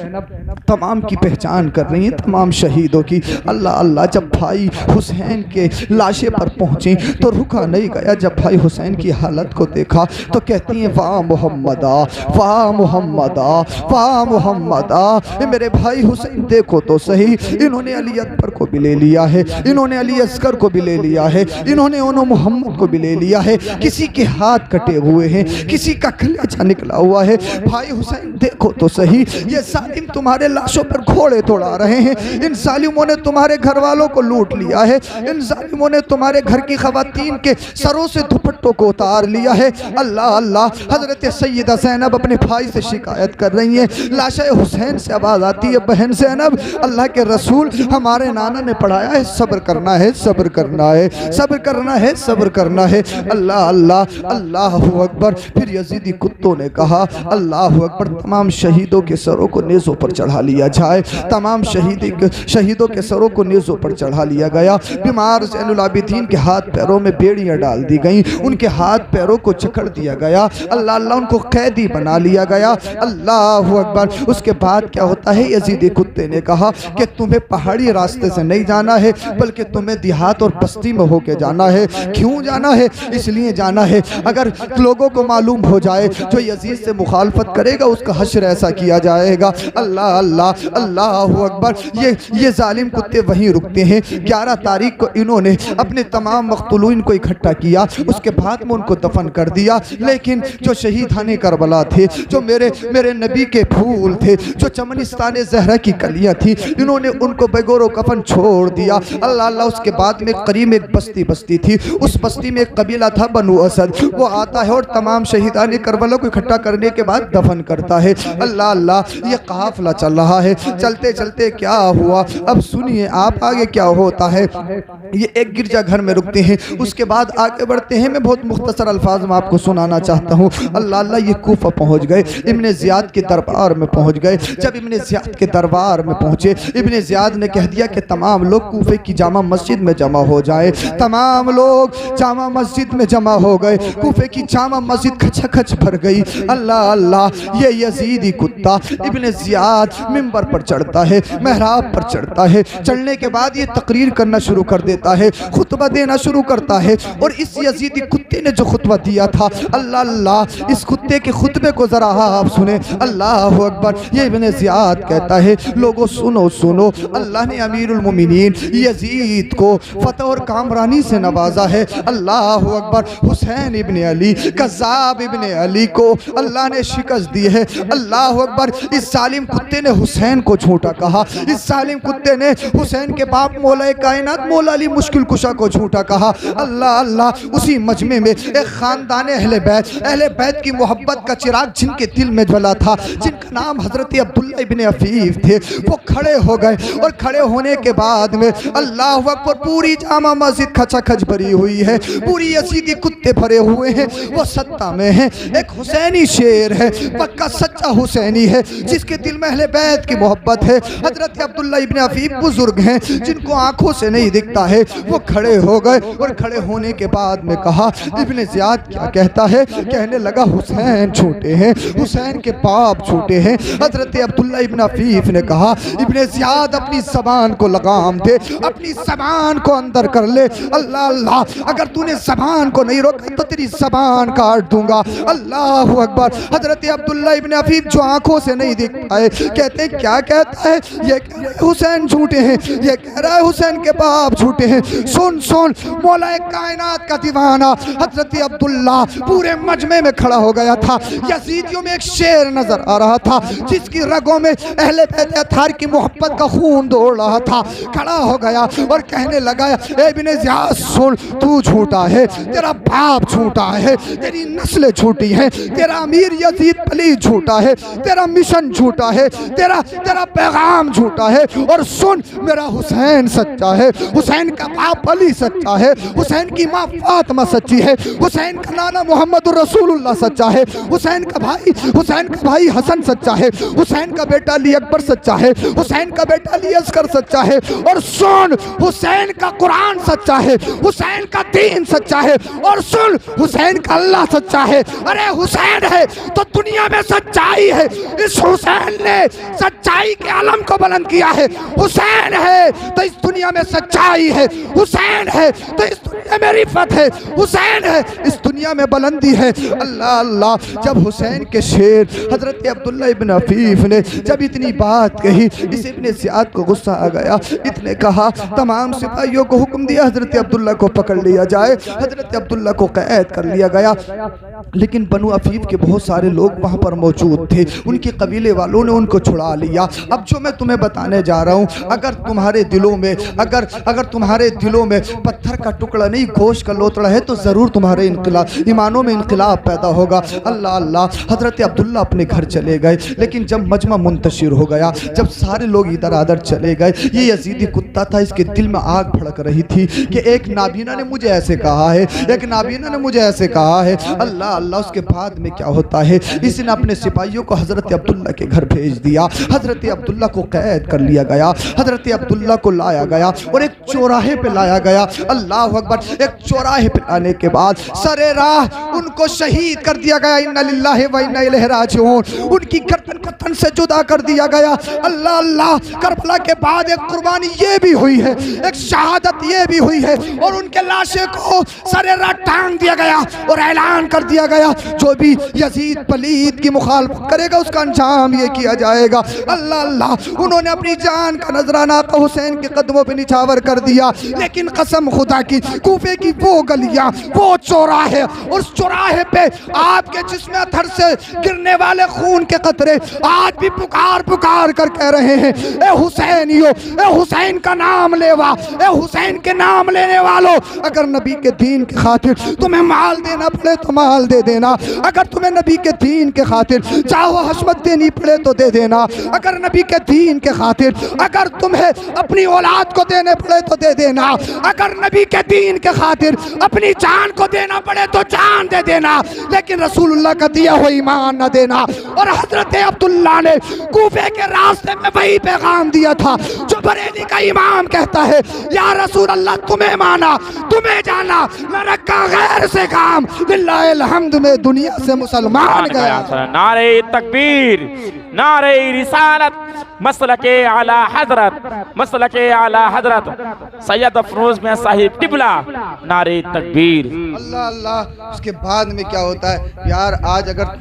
تمام کی پہچان کر رہی ہیں، تمام شہیدوں کی۔ اللہ اللہ، جب بھائی حسین کے لاشے پر پہنچیں تو رکا نہیں گیا۔ جب بھائی حسین کی حالت کو دیکھا تو کہتی ہیں واہ محمدہ، واہ محمدہ، واہ محمدہ، میرے بھائی حسین دیکھو تو صحیح، انہوں نے علی اکبر کو بھی لے لیا ہے، انہوں نے علی اصغر کو بھی لے لیا ہے، انہوں نے انہوں محمد کو بھی لے لیا ہے، کسی کے ہاتھ کٹے ہوئے ہیں، کسی کا کلیجہ نکلا ہوا ہے۔ بھائی حسین دیکھو تو صحیح، یہ ظالم تمہارے لاشوں پر گھوڑے توڑا رہے ہیں، ان ظالموں نے تمہارے گھر والوں کو لوٹ لیا ہے، ان ظالموں نے تمہارے گھر کی خواتین کے سروں سے دوپٹوں کو اتار لیا ہے۔ اللہ اللہ، حضرت سیدہ زینب اپنے بھائی سے شکایت کر رہی ہیں۔ لاشہ حسین سے آواز آتی ہے بہن زینب، اللہ کے رسول ہمارے نانا نے پڑھایا ہے صبر کرنا ہے، صبر کرنا ہے، صبر کرنا ہے، صبر کرنا ہے۔ اللہ اللہ، اللہ اکبر۔ پھر یزیدی کتوں نے کہا اللہ اکبر، تمام شہیدوں کے سروں کو نیزوں پر چڑھا لیا جائے، تمام شہیدوں کے سروں کو نیزوں پر چڑھا لیا گیا۔ بیمار زین العابدین کے ہاتھ پیروں میں بیڑیاں ڈال دی گئیں، ان کے ہاتھ پیروں کو جکڑ دیا گیا۔ اللہ اللہ، ان کو قیدی بنا لیا گیا۔ اللہ اکبر۔ اس کے بعد کیا ہوتا ہے؟ یزیدی کتے نے کہا کہ تمہیں پہاڑی راستے سے نہیں جانا ہے بلکہ تمہیں دیہات اور بستی میں ہو کے جانا ہے۔ کیوں جانا ہے؟ اس لیے جانا ہے اگر لوگوں کو معلوم ہو جائے جو یزید سے مخالفت کرے گا اس کا حشر ایسا کیا جائے گا۔ اللہ اللہ، اللہ اکبر۔ یہ ظالم کتے وہیں رکتے ہیں۔ 11 تاریخ کو انہوں نے اپنے تمام مقتولین کو اکٹھا کیا، اس کے بعد میں ان کو دفن کر دیا۔ لیکن جو شہیدان کربلا تھے، جو میرے نبی کے پھول تھے، جو چمنستان زہرا کی کلیاں تھی، انہوں نے ان کو بغیر کفن چھوڑ دیا۔ اللہ اللہ، اس کے بعد میں قریب ایک بستی تھی، اس بستی میں ایک قبیلہ تھا بنو اسد، وہ آتا ہے اور تمام شہیدان کربلا کو اکٹھا کرنے کے بعد دفن کرتا ہے۔ اللہ اللہ، یہ قافلہ چل رہا ہے، چلتے چلتے کیا ہوا اب سنیے آپ آگے کیا ہوتا ہے۔ یہ ایک گرجا گھر میں رکتے ہیں، اس کے بعد آگے بڑھتے ہیں۔ میں بہت مختصر الفاظ میں آپ کو سنانا چاہتا ہوں۔ اللہ اللہ، یہ کوفہ پہنچ گئے، ابن زیاد کے دربار میں پہنچ گئے۔ جب ابن زیاد کے دربار میں پہنچے، ابن زیاد نے کہہ دیا کہ تمام لوگ کوفے کی جامع مسجد میں جمع ہو جائے۔ تمام لوگ جامع مسجد میں جمع ہو گئے، کوفے کی جامع مسجد کھچا کھچ بھر گئی۔ اللہ اللہ، یہ یزیدی کتا ابن زیاد منبر پر چڑھتا ہے، محراب پر چڑھتا ہے، چڑھنے کے بعد یہ تقریر کرنا شروع کر دیتا ہے، خطبہ دینا شروع کرتا ہے۔ اور اس یزیدی کتے نے جو خطبہ دیا تھا، اللہ اللہ، اس کتے کے خطبے کو ذرا آپ سنیں۔ اللہ اکبر۔ یہ ابن زیاد کہتا ہے لوگو سنو سنو، اللہ نے امیر المومنین یزید کو فتح اور کامرانی سے نوازا ہے۔ اللہ اکبر۔ حسین ابن علی، کذاب ابن علی کو اللہ نے شکست دی ہے۔ اللہ اکبر۔ اس ظالم کتے نے حسین کو جھوٹا کہا، اس ظالم کتے نے حسین کے باپ مولا کائنات مولا علی مشکل کشا کو جھوٹا کہا۔ اللہ اللہ۔ اسی مجمع میں ایک خاندان اہل بیت کی محبت کا چراغ جن کے دل میں جلا تھا، جن کا نام حضرت عبداللہ ابن عفیف تھے، وہ کھڑے ہو گئے اور کھڑے ہونے کے بعد میں اللہ اکبر، پوری جامع مسجد کھچا کھچ بھری ہوئی ہے، پوری یزیدی کتے بھرے ہوئے ہیں، وہ ستہ میں ہیں۔ ایک حسینی شیر ہے، پکا سچا حسینی ہے، جس کے دل میں اہل بیت کی محبت ہے۔ حضرت عبداللہ ابن عفیف بزرگ ہیں جن کو آنکھوں سے نہیں دکھتا ہے، وہ کھڑے ہو گئے اور کھڑے ہونے کے بعد میں کہا ابن زیاد کیا کہتا ہے؟ کہنے لگا حسین چھوٹے ہیں، حسین کے باپ چھوٹے ہیں۔ حضرت عبداللہ ابن عفیف نے کہا ابن زیاد اپنی زبان کو لگام دے، اپنی زبان کو اندر کر لے۔ اللہ اللہ، اگر تو نے زبان کو نہیں روکا تو تیری زبان کاٹ دوں گا۔ اللہ اکبر۔ حضرت عبداللہ ابن عفیف جو آنکھوں سے نہیں دیکھ پائے کہتے ہیں کیا کہتا ہے؟ یہ کہہ رہا ہے حسین جھوٹے ہیں، یہ کہہ رہا ہے حسین کے باپ جھوٹے ہیں۔ سن سن، مولا کائنات کا دیوانہ حضرت عبداللہ پورے مجمع میں کھڑا ہو گیا تھا۔ یزیدیوں میں ایک شیر نظر آ رہا تھا جس کی رگوں میں اہل بیت اطہار کی محبت کا خون دوڑ رہا تھا۔ کھڑا ہو گیا اور کہنے لگا اے ابن زیاد سن، تو جھوٹا ہے، تیرا باپ جھوٹا ہے، تیری نسلیں جھوٹی ہیں۔ ہیں تیرا امیر یزید پلید جھوٹا ہے، تیرا مشن جھوٹا ہے، تیرا پیغام جھوٹا ہے، اور سن میرا حسین سچا ہے، حسین کا باپ علی سچا ہے، حسین کی ماں فاطمہ سچی ہے، حسین کا نانا محمد رسول اللہ سچا ہے، حسین کا بھائی حسن سچا ہے، حسین کا بیٹا علی اکبر سچا ہے، حسین کا بیٹا علی اصغر سچا ہے، اور سن حسین کا قرآن سچا ہے، حسین کا دین سچا ہے، اور سن حسین کا اللہ سچا ہے۔ ارے حسین ہے تو دنیا میں سچائی ہے، اس حسین نے سچائی کے علم کو بلند کیا ہے، حسین ہے تو اس دنیا میں سچائی ہے، حسین ہے تو اس دنیا میں رفت ہے، حسین ہے اس دنیا میں بلندی ہے۔ اللہ اللہ، جب حسین کے شیر حضرت عبداللہ ابن عفیف نے جب اتنی بات کہی، اس ابن زیاد کو غصہ آ گیا، اتنے کہا تمام سپاہیوں کو حکم دیا حضرت عبداللہ کو پکڑ لیا جائے، حضرت عبداللہ کو قید کر لیا گیا، لیکن بنو عفیف کے بہت سارے لوگ وہاں پر موجود تھے، ان کے قبیلے والوں نے ان کو چھڑا لیا۔ اب جو میں تمہیں بتانے جا رہا ہوں، اگر تمہارے دلوں میں پتھر کا ٹکڑا نہیں گوشت کا لوتڑا ہے تو ضرور تمہارے ایمانوں میں انقلاب پیدا ہوگا۔ اللہ اللہ، حضرت عبداللہ اپنے گھر چلے گئے، لیکن جب مجمع منتشر ہو گیا، جب سارے لوگ ادھر ادھر چلے گئے، یہ یزیدی کتا تھا، اس کے دل میں آگ بھڑک رہی تھی کہ ایک نابینا نے مجھے ایسے کہا ہے، ایک نابینا نے مجھے ایسے کہا ہے۔ اللہ اللہ، اس کے بعد میں کیا ہوتا ہے، اس نے اپنے سپاہیوں کو حضرت عبداللہ کے گھر بھیج دیا، حضرت عبداللہ کو قید کر لیا گیا، حضرت عبداللہ کو لایا گیا اور ایک چوراہے پہ لایا گیا۔ اللہ اکبر، ایک چوراہے پہ لانے کے بعد سر راہ ان کو شہید کر دیا گیا، انا للہ و انا الیہ راجعون، ان کی گردن کو تن سے جدا کر دیا گیا۔ اللہ اللہ، کربلا کے بعد ایک قربانی یہ بھی ہوئی ہے، ایک شہادت یہ بھی ہوئی ہے، اور ان کے لاشے کو سر راہ ٹانگ دیا گیا اور اعلان کر دیا گیا جو بھی یزید پلید کی مخالفت کرے گا اس کا انجام یہ کیا جائے گا۔ اللہ اللہ، انہوں نے اپنی جان کا نذرانہ آقا حسین کے قدموں پہ نچھاور کر دیا، لیکن قسم خدا کی کوفے کی وہ گلیاں، وہ چوراہے، اس چوراہے پہ آپ کے جسم اتھر سے گرنے والے خون کے قطرے آج بھی پکار پکار کر کہہ رہے ہیں، اے حسینیو، اے حسین کا نام لیوا، اے حسین کے نام لینے والوں، اگر نبی کے دین کی خاطر تمہیں مال دینا پڑے تو مال دے دینا، اگر تمہیں نبی کے دین کے خاطر چاہو حشمت دینی پڑے تو دے دینا، اگر نبی کے دین کے خاطر اگر تمہیں اپنی اولاد کو دینے پڑے تو دے دینا، اگر نبی کے دین کے خاطر اپنی جان کو دینا پڑے تو جان دے دینا، لیکن رسول اللہ کا دیا ہوا ایمان نہ دینا۔ اور حضرت عبداللہ نے کوفے کے راستے میں وہی پیغام دیا تھا جو بریلی کا امام کہتا ہے، یا رسول اللہ تمہیں مانا، تمہیں جانا، میں رکھا غیر سے کام، باللہ الحمد میں دنیا سے مسلمان گیا۔ نعرہ تکبیر، نعرہ رسالت، مسلک اعلی حضرت، مسلک اعلی حضرت سید افروز میاں صاحب قبلہ، نعرہ تکبیر۔ اللہ اللہ، اس کے بعد میں کیا ہوتا ہے یار، آج اگر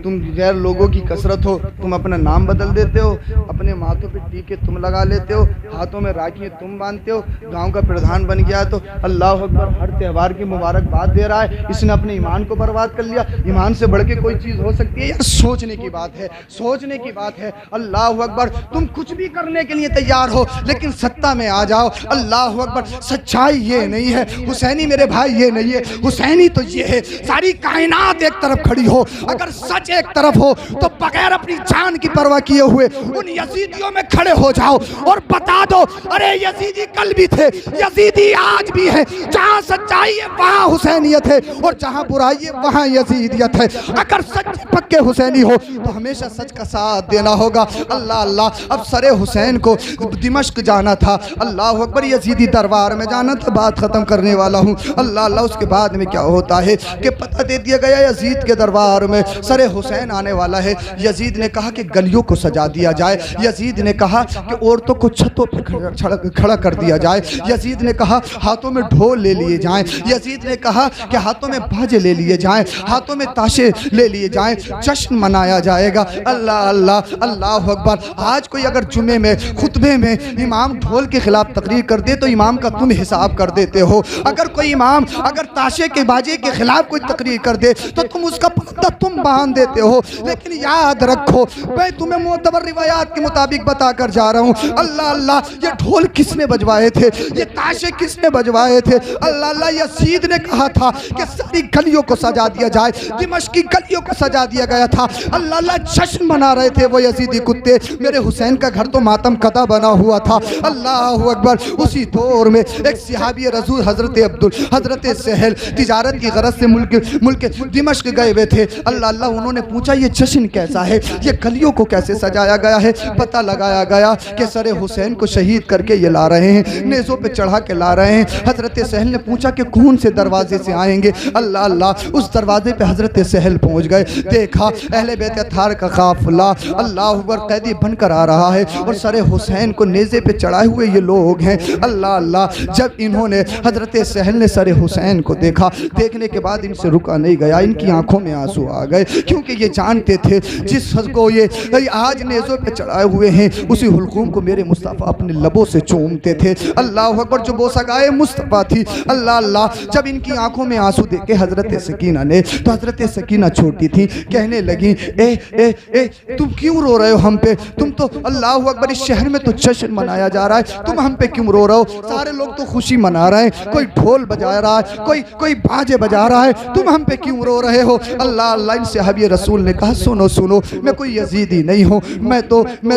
تم غیر لوگوں کی کثرت ہو، تم اپنا نام بدل دیتے ہو، اپنے ماتھوں پہ ٹیکے تم لگا لیتے ہو، ہاتھوں میں راکھیاں تم باندھتے ہو، گاؤں کا پردھان بن گیا تو اللہ اکبر ہر تہوار کی مبارکباد دے رہا ہے، اس نے اپنے ایمان کو برباد کر لیا۔ ایمان سے بڑھ کے کوئی چیز ہو سکتی ہے یار؟ سوچنے کی بات ہے، سوچنے کی بات ہے۔ اللہ اکبر، تم کچھ بھی کرنے کے لیے تیار ہو لیکن سطح میں آ جاؤ۔ اللہ اکبر، سچائی یہ نہیں ہے حسینی میرے بھائی، یہ نہیں ہے حسینی تو یہ ہے ساری کائنات ایک طرف کھڑی ہو، اگر سچ ایک طرف ہو تو بغیر اپنی جان کی پرواہ کیے ہوئے ان یزیدیوں میں کھڑے ہو جاؤ اور بتا دو، ارے یزیدی کل بھی تھے، یزیدی آج بھی ہے، جہاں سچائی ہے وہاں حسینیت ہے اور جہاں برائی ہے وہاں یزیدیت ہے۔ اگر سچ پکے حسینی ہو تو ہمیشہ سچ کا ساتھ دینا ہوگا۔ اللہ اللہ، اب سر حسین کو دمشق جانا تھا، اللہ اکبر، یزیدی دربار میں جانا تھا، بات ختم کرنے والا ہوں۔ اللہ اللہ، اس کے بعد میں کیا ہوتا ہے کہ پتہ دے دیا گیا یزید کے دربار میں سر حسین آنے والا ہے۔ یزید نے کہا کہ گلیوں کو سجا دیا جائے، یزید نے کہا کہ عورتوں کو چھتوں پہ کھڑا کر دیا جائے، یزید نے کہا ہاتھوں میں ڈھول لے لیے جائیں، یزید نے کہا کہ ہاتھوں میں باجے لے لیے جائیں، ہاتھوں میں تاشے لے لیے جائیں، جشن منایا جائے گا۔ اللہ اللہ اللہ اکبر۔ آج کوئی اگر جمعے میں خطبے میں امام ڈھول کے خلاف تقریر کر دے تو امام کا تم حساب کر دیتے ہو، اگر کوئی امام اگر تاشے کے باجے کے خلاف کوئی تقریر کر دے تو تم اس کا پردہ تم باندھ دیتے ہو۔ لیکن یاد رکھو، میں تمہیں معتبر روایات کے مطابق بتا کر جا رہا ہوں، اللہ اللہ یہ ڈھول کس نے بجوائے تھے، یہ تاشے کس نے بجوائے تھے؟ اللہ اللہ یزید نے کہا تھا کہ ساری گلیوں کو سجا دیا جائے، دمشق کی گلیوں کو سجا دیا گیا تھا، اللہ اللہ جشن منا رہے تھے وہ یزیدی کتے۔ میرے حسین کا گھر تو ماتم قطع بنا ہوا تھا، اللہ اکبر۔ اسی دور میں ایک صحابی رسول حضرت سہل تجارت کی غرض سے ملک دمشق گئے ہوئے تھے، اللہ اللہ انہوں نے پوچھا یہ جشن کیسا ہے، یہ گلیوں کو کیسے سجایا گیا ہے؟ پتہ لگایا گیا کہ سر حسین کو شہید کر کے یہ لا رہے ہیں، نیزوں پہ چڑھا کے لا رہے ہیں۔ حضرت سہل نے پوچھا کہ کون سے دروازے سے آئیں گے؟ اللہ اللہ اس دروازے پہ حضرت سہل پہنچ گئے، دیکھا اہل بیت اطہار کا قافلہ اللہ اکبر قیدی بن کر آ رہا ہے اور سر حسین کو نیزے پہ چڑھائے ہوئے یہ لوگ ہیں، اللہ اللہ۔ جب انہوں نے حضرت سہل نے سر حسین کو دیکھا، دیکھنے کے بعد ان سے رکا نہیں گیا، ان کی آنکھوں میں آنسو آ گئے، کیونکہ یہ جانتے تھے جس کو یہ آج نیزوں پہ چڑھائے ہوئے ہیں اسی حلقوم کو میرے مصطفیٰ اپنے لبوں سے چومتے تھے، اللہ اکبر۔ جو بوسگائے مصطفیٰ تھی، اللہ اللہ۔ جب ان کی آنکھوں میں آنسو دیکھے حضرت سکینہ نے، تو حضرت سکینہ چھوٹی تھی، کہنے لگی اے تم کیوں رو رہے ہو ہم پہ؟ تم تو اللہ اکبر اس شہر میں تو جشن منایا جا رہا ہے، تم ہم پہ کیوں رو رہے ہو؟ سارے لوگ تو خوشی منا رہے ہیں، کوئی ڈھول بجا رہا ہے، کوئی باجے بجا رہا ہے، تم ہم پہ کیوں رو رہے ہو؟ اللہ اللہ۔ ان صحابی رسول نے کہا سنو سنو، میں کوئی یزیدی نہیں ہوں، میں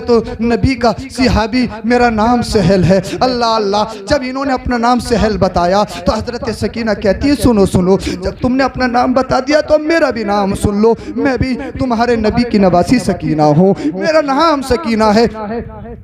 تو نبی کا صحابی، میرا نام سہل ہے، اللہ اللہ۔ جب انہوں نے اپنا نام سہل بتایا تو حضرت سکینہ کہتی ہے سنو سنو، جب تم نے اپنا نام بتا دیا تو میرا بھی نام سن لو، میں بھی تمہارے نبی کی نواسی سکینہ ہوں، میرا نام سکینہ ہے،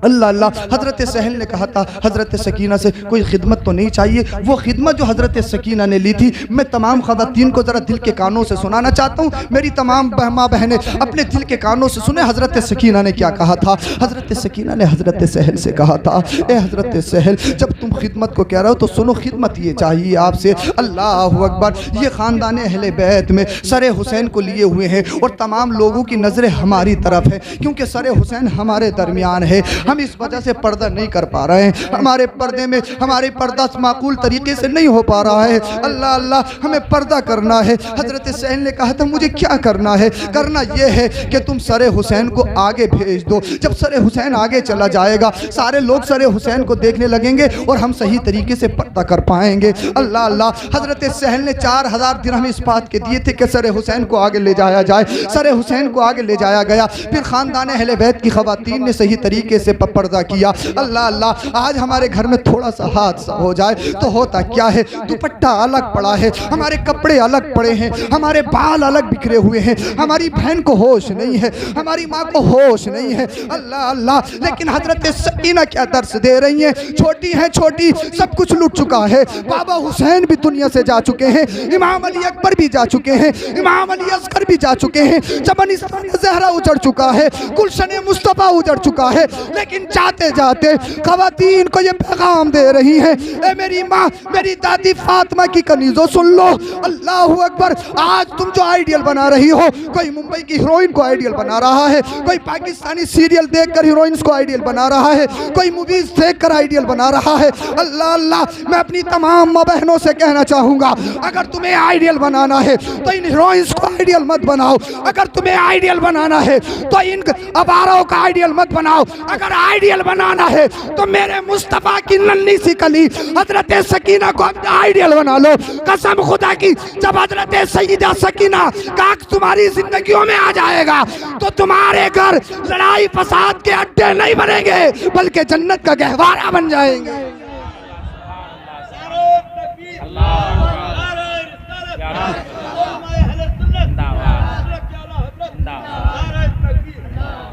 اللہ اللہ۔ حضرت سہل نے کہا تھا حضرت سکینہ سے کوئی خدمت تو نہیں چاہیے؟ وہ خدمت جو حضرت سکینہ نے لی تھی میں تمام خواتین کو ذرا دل کے کانوں سے سنانا چاہتا ہوں، میری تمام ماں بہنیں اپنے دل کے کانوں سے سنیں حضرت سکینہ نے کیا کہا تھا۔ حضرت سکینہ نے حضرت سہل سے کہا تھا اے حضرت سہل، جب تم خدمت کو کہہ رہے ہو تو سنو، خدمت یہ چاہیے آپ سے، اللہ اکبر۔ یہ خاندان اہل بیت میں سر حسین کو لیے ہوئے ہیں اور تمام لوگوں کی نظریں ہماری طرف ہے، کیونکہ سر حسین ہمارے درمیان ہے، ہم اس وجہ سے پردہ نہیں کر پا رہے ہیں، ہمارے پردے میں ہمارے پردہ معقول طریقے سے نہیں ہو پا رہا ہے، اللہ اللہ ہمیں پردہ کرنا ہے۔ حضرت سہل نے کہا تھا مجھے کیا کرنا ہے؟ کرنا یہ ہے کہ تم سر حسین کو آگے بھیج دو، جب سر حسین آگے چلا جائے گا سارے لوگ سر حسین کو دیکھنے لگیں گے اور ہم صحیح طریقے سے پردہ کر پائیں گے، اللہ اللہ۔ حضرت سہل نے 4000 درہم اس بات کے دیے تھے کہ سر حسین کو آگے لے جایا جائے، سر حسین کو آگے لے جایا گیا، پھر خاندان اہل بیت کی خواتین نے صحیح طریقے سے پردہ کیا، اللہ اللہ۔ آج ہمارے گھر میں تھوڑا سا حادثہ ہو جائے تو ہوتا کیا ہے، دوپٹہ الگ پڑا ہے، ہمارے کپڑے الگ پڑے ہیں، ہمارے بال الگ بکھرے ہوئے ہیں، ہماری بہن کو ہوش نہیں ہے، ہماری ماں کو ہوش نہیں ہے، اللہ اللہ۔ لیکن حضرت سکینہ کیا درس دے رہی ہیں، چھوٹی ہیں چھوٹی، سب کچھ لٹ چکا ہے، بابا حسین بھی دنیا سے جا چکے ہیں، امام علی اکبر بھی جا چکے ہیں، امام علی اصغر بھی جا چکے ہیں، چمنستان زہرا اجڑ چکا ہے، گلشن مصطفیٰ اجڑ چکا ہے، لیکن جاتے جاتے خواتین کو یہ پیغام دے رہی ہیں اے میری ماں، میری دادی فاطمہ کی کنیزوں سن لو، اللہ اکبر۔ آج تم جو آئیڈیل بنا رہی ہو، کوئی ممبئی کی ہیروئن کو آئیڈیل بنا رہا ہے، کوئی پاکستانی سیریل دیکھ کر ہیروئنز کو آئیڈیل بنا رہا ہے، کوئی موویز دیکھ کر آئیڈیل بنا رہا ہے، اللہ اللہ۔ میں اپنی تمام ماں بہنوں سے کہنا چاہوں گا اگر تمہیں آئیڈیل بنانا ہے تو ان ہیروئنز کو آئیڈیل مت بناؤ، اگر تمہیں آئیڈیل بنانا ہے تو ان اباروں کا آئیڈیل مت بناؤ، اگر آئیڈیل بنانا ہے تو میرے مصطفیٰ کی ننھی سی کلی حضرت سکینہ کو اپنا آئیڈیل بنا لو، قسم خدا کی۔ جب حضرت سیدہ سکینہ کا عکس تمہاری زندگیوں میں آ جائے گا تو تمہارے گھر لڑائی فساد کے اڈے نہیں بنیں گے بلکہ جنت کا گہوارہ بن جائیں گے۔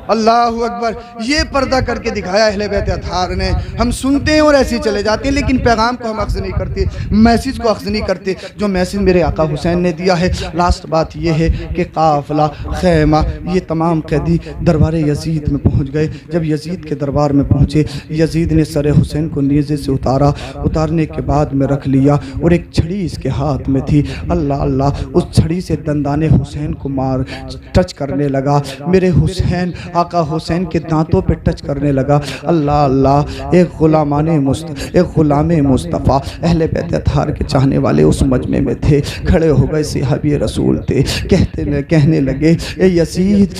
اللہ اکبر، یہ پردہ کر کے دکھایا اہل بیت اطہار نے۔ ہم سنتے ہیں اور ایسے ہی چلے جاتے ہیں، لیکن پیغام کو ہم اخذ نہیں کرتے، میسیج کو اخذ نہیں کرتے جو میسیج میرے آقا حسین نے دیا ہے۔ لاسٹ بات یہ ہے کہ قافلہ، خیمہ، یہ تمام قیدی دربار یزید میں پہنچ گئے۔ جب یزید کے دربار میں پہنچے، یزید نے سر حسین کو نیزے سے اتارنے کے بعد میں رکھ لیا، اور ایک چھڑی اس کے ہاتھ میں تھی۔ اللہ اللہ، اس چھڑی سے دندان حسین کو ٹچ کرنے لگا، میرے حسین، آقا حسین کے دانتوں پہ ٹچ کرنے لگا۔ اللہ اللہ، ایک غلام مصطفیٰ، اہل بیت اطہار کے چاہنے والے اس مجمع میں تھے، کھڑے ہو گئے، صحابی رسول تھے، کہنے لگے اے یزید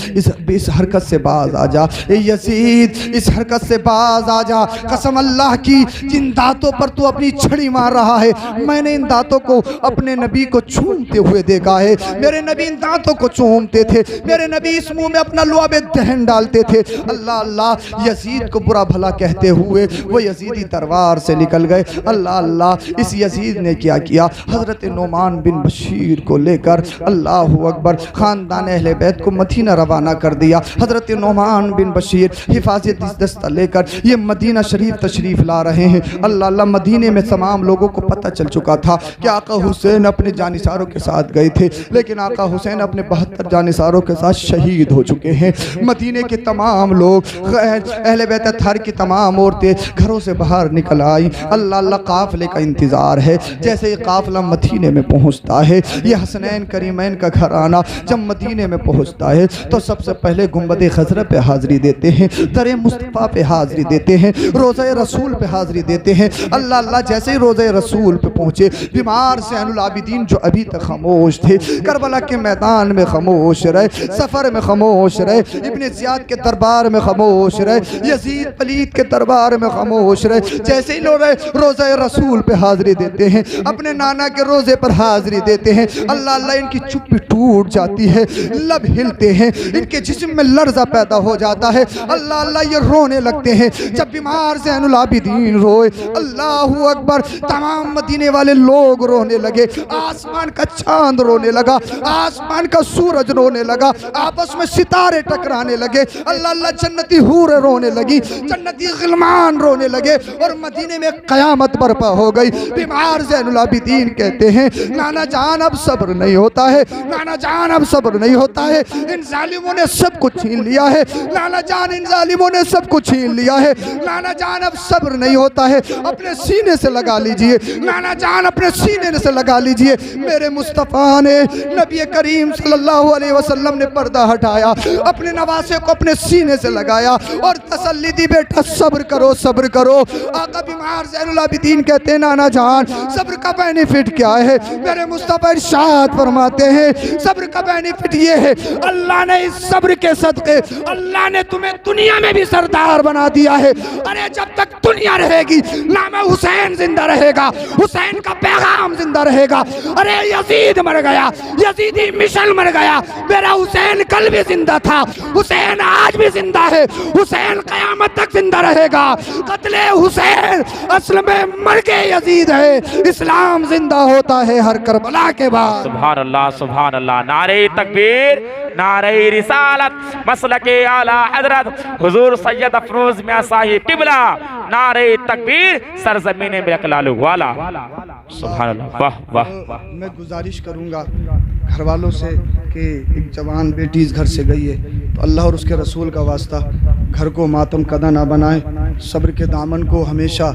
اس حرکت سے باز آ جا، اے یزید اس حرکت سے باز آ جا، قسم اللہ کی جن دانتوں پر تو اپنی چھڑی مار رہا ہے، میں نے ان دانتوں کو اپنے نبی کو چومتے ہوئے دیکھا ہے، میرے نبی ان دانتوں کو چومتے تھے، میرے نبی اس منہ میں اپنا لعاب دہن ڈالتے تھے۔ اللہ اللہ، یزید کو برا بھلا کہتے ہوئے وہ یزیدی دربار سے نکل گئے۔ اللہ اللہ، اس یزید نے کیا کیا، حضرت نعمان بن بشیر کو لے کر، اللہ اکبر، خاندان اہل بیت کو مدینہ روانہ کر دیا۔ حضرت نعمان بن بشیر حفاظت دستہ لے کر یہ مدینہ شریف تشریف لا رہے ہیں۔ اللہ اللہ، مدینے میں تمام لوگوں کو پتہ چل چکا تھا کہ آقا حسین اپنے جانثاروں کے ساتھ گئے تھے، لیکن آقا حسین اپنے 72 جانثاروں کے ساتھ شہید ہو چکے ہیں۔ مدینے کے تمام لوگ، اہل بیت اطہار کی تمام عورتیں گھروں سے باہر نکل آئیں۔ اللہ اللہ، قافلے کا انتظار ہے۔ جیسے یہ قافلہ مدینے میں پہنچتا ہے، یہ حسنین کریمین کا گھرانہ جب مدینے میں پہنچتا ہے تو سب سے پہلے گنبد خضرا پہ حاضری دیتے ہیں، در مصطفیٰ پہ حاضری دیتے ہیں، روضہ رسول پہ حاضری دیتے ہیں۔ اللہ اللہ، جیسے ہی روضہ رسول پہ پہنچے، بیمار زین العابدین جو ابھی تک خاموش تھے، کربلا کے میدان میں خاموش رہے، سفر میں خاموش رہے، ابن زیاد کے دربار میں خاموش رہے، یزید پلید کے دربار میں خاموش رہے، جیسے ہی لوگ روضہ رسول پہ حاضری دیتے ہیں، اپنے نانا کے روزے پر حاضری دیتے ہیں، اللہ اللہ، ان کی چپی ٹوٹ جاتی ہے، لب ہلتے ہیں، ان کے جسم میں لرزہ پیدا ہو جاتا ہے۔ اللہ اللہ، یہ رونے لگتے ہیں۔ جب بیمار زین العابدین روئے، اللہ اکبر، تمام مدینے والے لوگ رونے لگے، آسمان کا چاند رونے لگا، آسمان کا سورج رونے لگا، آپس میں ستارے ٹکرانے لگے۔ اللہ اللہ، جنتی حور رونے لگی، جنتی غلمان رونے لگے، اور مدینے میں قیامت برپا ہو گئی۔ بیمار زین العابدین کہتے ہیں، نانا جان اب صبر نہیں ہوتا ہے، نانا جان اب صبر نہیں ہوتا ہے، ان ظالموں نے سب کچھ چھین لیا ہے، نانا جان ان ظالموں نے سب کچھ چھین لیا ہے، نانا جان اب صبر نہیں ہوتا ہے، اپنے سینے سے لگا لیجئے، نانا جان اپنے سینے سے لگا لیجئے۔ میرے مصطفیٰ نے، نبی کریم صلی اللہ علیہ وسلم نے پردہ ہٹایا، اپنے نواسے کو اپنے سینے سے لگایا اور تسلی دی، بیٹا صبر کرو، صبر کرو۔ آقا بیمار زین العابدین کہتے ہیں، نانا جان صبر کا بینیفٹ کیا ہے؟ میرے مصطفیٰ ارشاد فرماتے ہیں، صبر کا بینیفٹ یہ ہے، اللہ نے اس صبر کے صدقے، اللہ نے تمہیں دنیا میں بھی سردار بنا دیا ہے۔ ارے جب تک دنیا رہے گی، نام حسین زندہ رہے گا، حسین کا پیغام زندہ رہے گا۔ ارے یزید مر گیا، یزیدی مشن مر گیا، میرا حسین کل بھی زندہ تھا، حسین آج بھی زندہ ہے، حسین قیامت تک زندہ رہے گا۔ قتل حسین اصل میں مرگ یزید ہے، اسلام زندہ ہوتا ہے ہر کربلا کے بعد۔ سبحان اللہ، سبحان اللہ، نعرہ تکبیر، نعرہ رسالت، مسلک اعلیٰ حضرت حضور سید افروز میاں صاحب قبلہ، نعرہ تکبیر، سرزمین بلال والا۔ سبحان اللہ، واہ واہ۔ میں گزارش کروں گا گھر والوں سے کہ ایک جوان بیٹی اس گھر سے گئی ہے تو اللہ اور اس کے رسول کا واسطہ گھر کو ماتم کدہ نہ بنائیں، صبر کے دامن کو ہمیشہ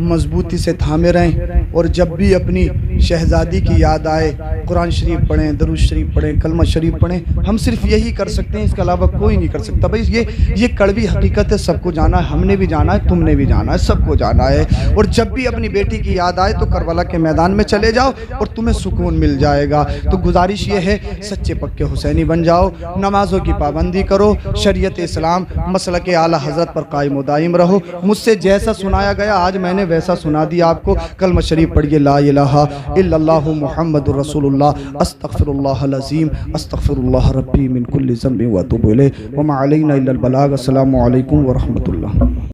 مضبوطی سے تھامے رہیں، اور جب بھی اپنی شہزادی کی یاد آئے قرآن شریف پڑھیں، درود شریف پڑھیں، کلمہ شریف پڑھیں۔ ہم صرف یہی کر سکتے ہیں، اس کے علاوہ کوئی نہیں کر سکتا۔ بھائی یہ کڑوی حقیقت ہے، سب کو جانا ہے، ہم نے بھی جانا ہے، تم نے بھی جانا ہے، سب کو جانا ہے۔ اور جب بھی اپنی بیٹی کی یاد آئے تو کربلا کے میدان میں چلے جاؤ اور تمہیں سکون مل جائے گا۔ تو گزارش یہ ہے، سچے پکے حسینی بن جاؤ، نمازوں کی پابندی کرو، شریعت اسلام مسلک اعلیٰ حضرت پر قائم و دائم رہو۔ مجھ سے جیسا سنایا گیا آج میں نے ویسا سنا دیا آپ کو۔ کلمہ شریف پڑھیے، لا الہ الا اللہ محمد رسول اللہ، استغفر اللہ العظیم، استغفر اللہ ربی من کل ذنب و اتوب الیہ، وما علینا الا البلاغ۔ السلام علیکم ورحمۃ اللہ۔